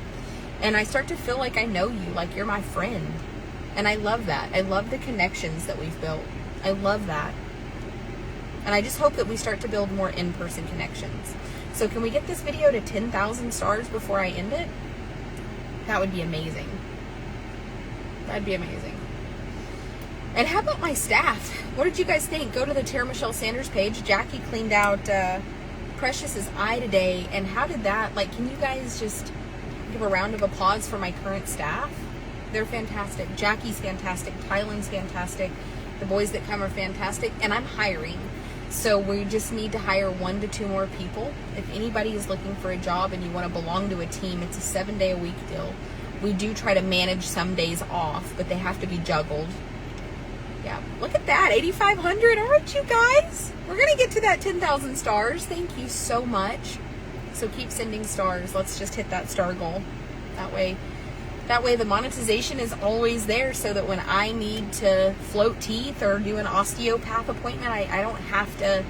Speaker 1: And I start to feel like I know you, like you're my friend. And I love that. I love the connections that we've built. I love that. And I just hope that we start to build more in-person connections. So can we get this video to 10,000 stars before I end it? That would be amazing. That'd be amazing. And how about my staff? What did you guys think? Go to the Tara Michelle Sanders page. Jackie cleaned out Precious's eye today. And how did that, like, can you guys just give a round of applause for my current staff? They're fantastic. Jackie's fantastic. Tylen's fantastic. The boys that come are fantastic. And I'm hiring. So we just need to hire 1 to 2 more people. If anybody is looking for a job and you want to belong to a team, it's a 7-day-a-week deal. We do try to manage some days off, but they have to be juggled. Yeah, look at that, 8,500. All right, you guys, we're gonna get to that 10,000 stars. Thank you so much. So keep sending stars. Let's just hit that star goal. That way the monetization is always there, so that when I need to float teeth or do an osteopath appointment, I don't have to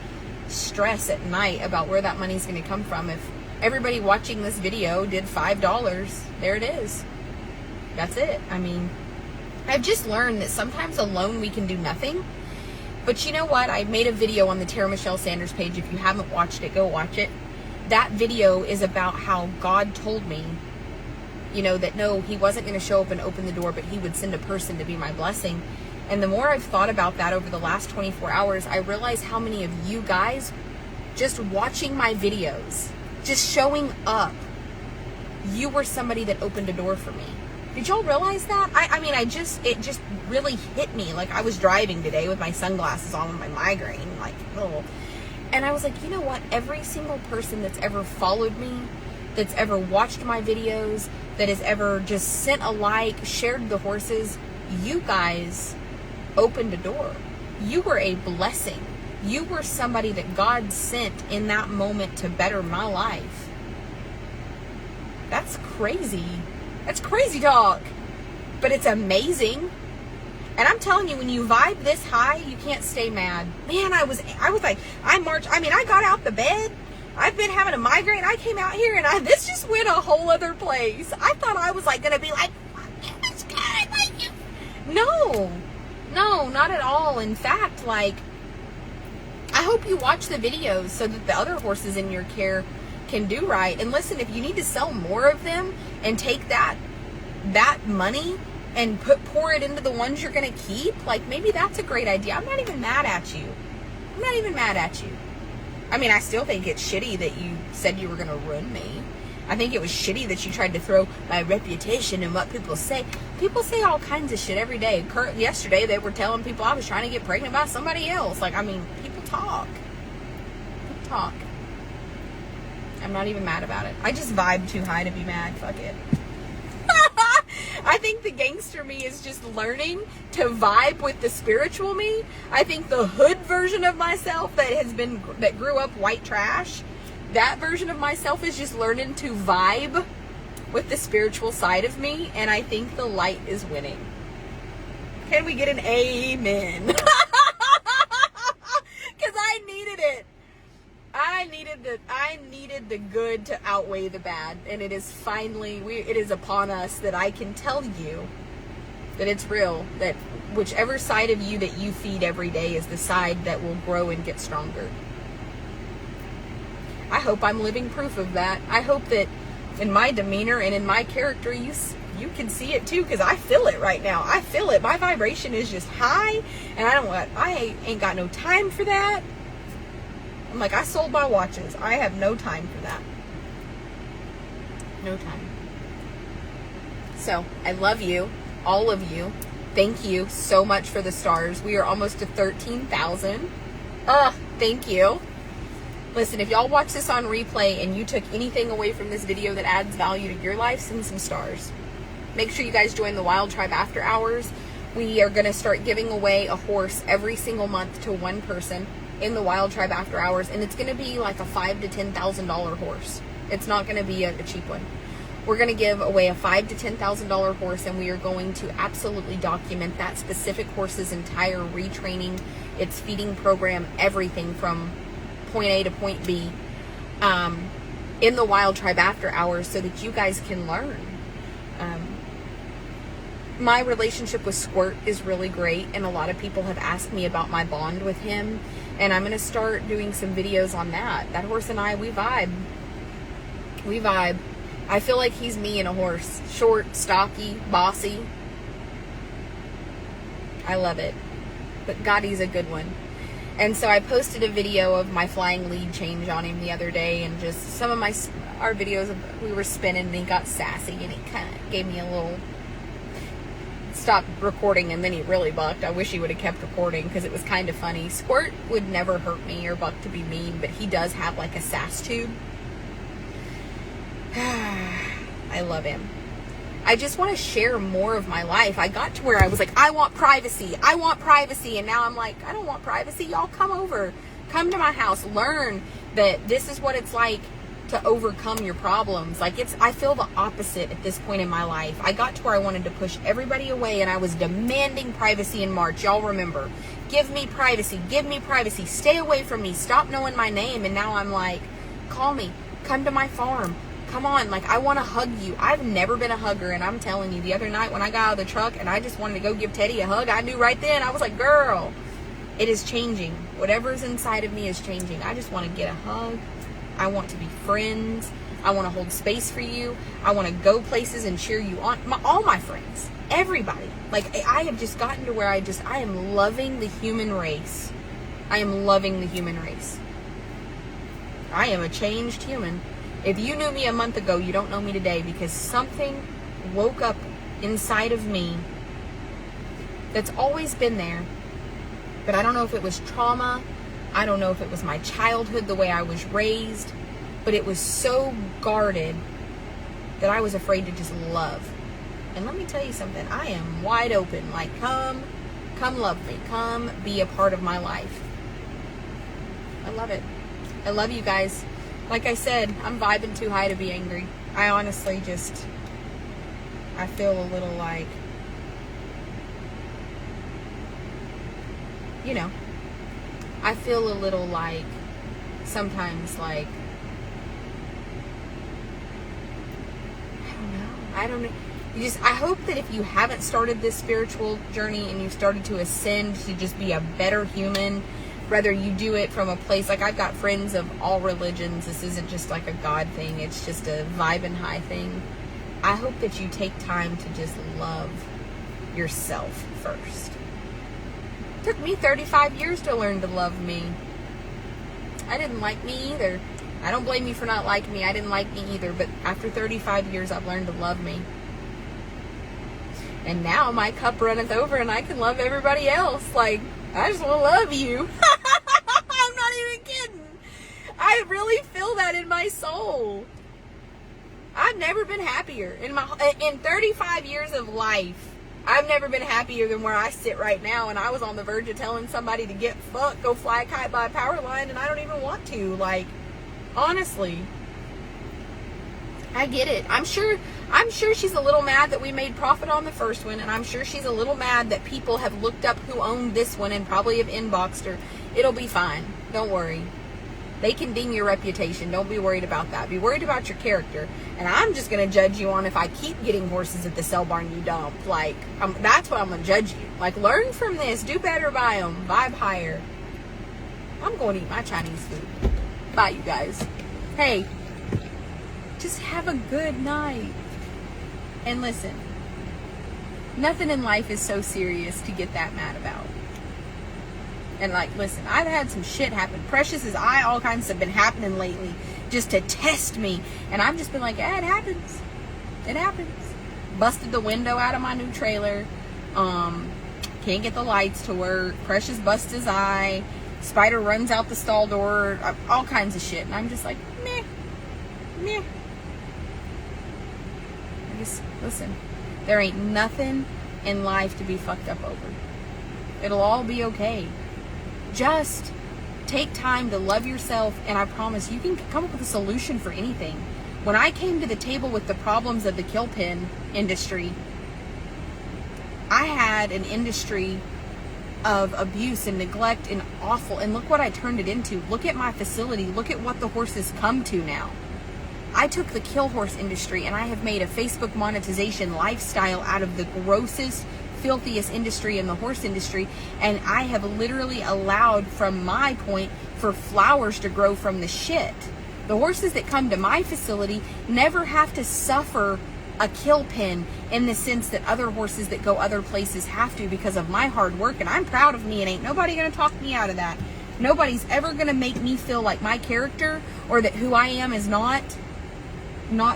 Speaker 1: stress at night about where that money's going to come from. If everybody watching this video did $5, there it is. That's it. I mean, I've just learned that sometimes alone we can do nothing. But you know what? I made a video on the Tara Michelle Sanders page. If you haven't watched it, go watch it. That video is about how God told me, you know, that no, he wasn't going to show up and open the door, but he would send a person to be my blessing. And the more I've thought about that over the last 24 hours, I realize how many of you guys just watching my videos, just showing up, you were somebody that opened a door for me. Did y'all realize that? I mean, it just really hit me. Like, I was driving today with my sunglasses on with my migraine, like, oh. And I was like, you know what? Every single person that's ever followed me, that's ever watched my videos, that has ever just sent a like, shared the horses, you guys opened a door. You were a blessing. You were somebody that God sent in that moment to better my life. That's crazy. That's crazy talk. But it's amazing. And I'm telling you, when you vibe this high, you can't stay mad. Man, I was like, I got out the bed. I've been having a migraine. I came out here and this just went a whole other place. I thought I was like going to be like, it's good. No, not at all. In fact, like, I hope you watch the videos so that the other horses in your care can do right. And listen, if you need to sell more of them and take that money and pour it into the ones you're going to keep, like, maybe that's a great idea. I'm not even mad at you. I mean, I still think it's shitty that you said you were going to ruin me. I think it was shitty that you tried to throw my reputation and what people say. People say all kinds of shit every day. Yesterday, they were telling people I was trying to get pregnant by somebody else. Like, I mean, people talk. I'm not even mad about it. I just vibe too high to be mad. Fuck it. I think the gangster me is just learning to vibe with the spiritual me. I think the hood version of myself that grew up white trash, that version of myself is just learning to vibe with the spiritual side of me, and I think the light is winning. Can we get an amen? Because I needed it. I needed the good to outweigh the bad, and it is it is upon us that I can tell you that it's real, that whichever side of you that you feed every day is the side that will grow and get stronger. I hope I'm living proof of that. I hope that in my demeanor and in my character, you can see it too, because I feel it right now. I feel it. My vibration is just high, and I ain't got no time for that. I'm like, I sold my watches. I have no time for that. No time. So, I love you, all of you. Thank you so much for the stars. We are almost to 13,000. Thank you. Listen, if y'all watch this on replay and you took anything away from this video that adds value to your life, send some stars. Make sure you guys join the Wild Tribe After Hours. We are going to start giving away a horse every single month to one person in the Wild Tribe After Hours, and it's going to be like a $5,000 to $10,000 horse. It's not going to be a cheap one. We're going to give away a $5,000 to $10,000 horse, and we are going to absolutely document that specific horse's entire retraining, its feeding program, everything from point A to point B, in the Wild Tribe After Hours, so that you guys can learn. My relationship with Squirt is really great, and a lot of people have asked me about my bond with him, and I'm going to start doing some videos on that. That horse and I, we vibe. I feel like he's me in a horse. Short, stocky, bossy. I love it. But God, he's a good one. And so I posted a video of my flying lead change on him the other day, and just some of our videos of, we were spinning, and he got sassy, and he kind of gave me a little, stopped recording, and then he really bucked. I wish he would have kept recording, because it was kind of funny. Squirt would never hurt me or buck to be mean, but he does have like a sass tube. I love him. I just want to share more of my life. I got to where I was like, I want privacy. And now I'm like, I don't want privacy. Y'all come over. Come to my house. Learn that this is what it's like to overcome your problems. Like, I feel the opposite at this point in my life. I got to where I wanted to push everybody away, and I was demanding privacy in March. Y'all remember. Give me privacy. Stay away from me. Stop knowing my name. And now I'm like, call me. Come to my farm. Come on, like, I want to hug you. I've never been a hugger, and I'm telling you, the other night when I got out of the truck and I just wanted to go give Teddy a hug, I knew right then. I was like, girl, it is changing. Whatever's inside of me is changing. I just want to get a hug. I want to be friends. I want to hold space for you. I want to go places and cheer you on. All my friends. Everybody. Like, I have just gotten to where I am loving the human race. I am loving the human race. I am a changed human. If you knew me a month ago, you don't know me today, because something woke up inside of me that's always been there. But I don't know if it was trauma. I don't know if it was my childhood, the way I was raised. But it was so guarded that I was afraid to just love. And let me tell you something. I am wide open. Like, come love me. Come be a part of my life. I love it. I love you guys. Like I said, I'm vibing too high to be angry. I honestly I feel a little like, I feel a little like, sometimes like, I don't know. I hope that if you haven't started this spiritual journey and you've started to ascend to just be a better human, whether you do it from a place, like I've got friends of all religions. This isn't just like a God thing. It's just a vibe and high thing. I hope that you take time to just love yourself first. It took me 35 years to learn to love me. I didn't like me either. I don't blame you for not liking me. I didn't like me either. But after 35 years, I've learned to love me. And now my cup runneth over and I can love everybody else. Like, I just want to love you. I'm not even kidding. I really feel that in my soul. I've never been happier. In 35 years of life, I've never been happier than where I sit right now. And I was on the verge of telling somebody to get fucked, go fly a kite by a power line, and I don't even want to. Like, honestly, I get it. I'm sure she's a little mad that we made profit on the first one, and I'm sure she's a little mad that people have looked up who owned this one and probably have inboxed her. It'll be fine. Don't worry. They can ding your reputation. Don't be worried about that. Be worried about your character. And I'm just going to judge you on if I keep getting horses at the sale barn you dump. Like, that's what I'm going to judge you. Like, learn from this. Do better by them. Vibe higher. I'm going to eat my Chinese food. Bye, you guys. Hey, just have a good night. And listen, nothing in life is so serious to get that mad about. And like, listen, I've had some shit happen. Precious' eye, all kinds have been happening lately just to test me. And I've just been like, yeah, it happens. It happens. Busted the window out of my new trailer. Can't get the lights to work. Precious busts his eye. Spider runs out the stall door. All kinds of shit. And I'm just like, meh. Listen, there ain't nothing in life to be fucked up over. It'll all be okay. Just take time to love yourself, and I promise you can come up with a solution for anything. When I came to the table with the problems of the kill pin industry, I had an industry of abuse and neglect and awful, and look what I turned it into. Look at my facility. Look at what the horses come to now. I took the kill horse industry and I have made a Facebook monetization lifestyle out of the grossest, filthiest industry in the horse industry, and I have literally allowed, from my point, for flowers to grow from the shit. The horses that come to my facility never have to suffer a kill pin in the sense that other horses that go other places have to because of my hard work, and I'm proud of me, and ain't nobody gonna talk me out of that. Nobody's ever gonna make me feel like my character or that who I am is not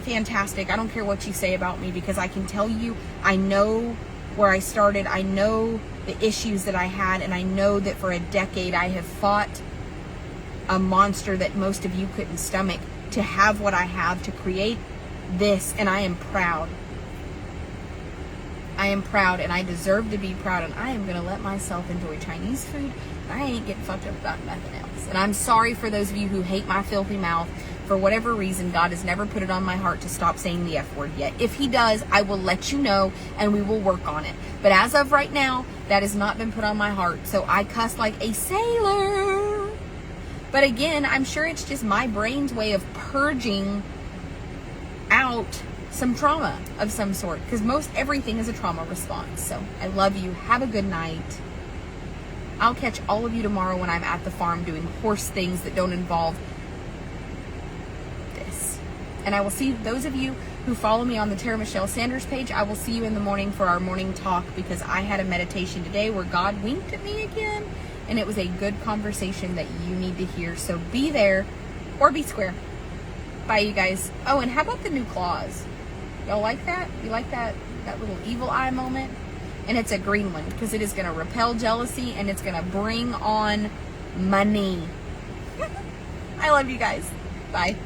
Speaker 1: fantastic. I don't care what you say about me, because I can tell you, I know where I started, I know the issues that I had, and I know that for a decade I have fought a monster that most of you couldn't stomach to have what I have, to create this, and I am proud. I am proud, and I deserve to be proud, and I am going to let myself enjoy Chinese food. I ain't getting fucked up about nothing else. And I'm sorry for those of you who hate my filthy mouth. For whatever reason, God has never put it on my heart to stop saying the F word yet. If he does, I will let you know, and we will work on it. But as of right now, that has not been put on my heart. So I cuss like a sailor. But again, I'm sure it's just my brain's way of purging out some trauma of some sort, because most everything is a trauma response. So I love you. Have a good night. I'll catch all of you tomorrow when I'm at the farm doing horse things that don't involve this. And I will see those of you who follow me on the Tara Michelle Sanders page. I will see you in the morning for our morning talk, because I had a meditation today where God winked at me again, and it was a good conversation that you need to hear. So be there or be square. Bye, you guys. Oh, and how about the new claws? Y'all like that? You like that little evil eye moment? And it's a green one, because it is going to repel jealousy and it's going to bring on money. I love you guys. Bye.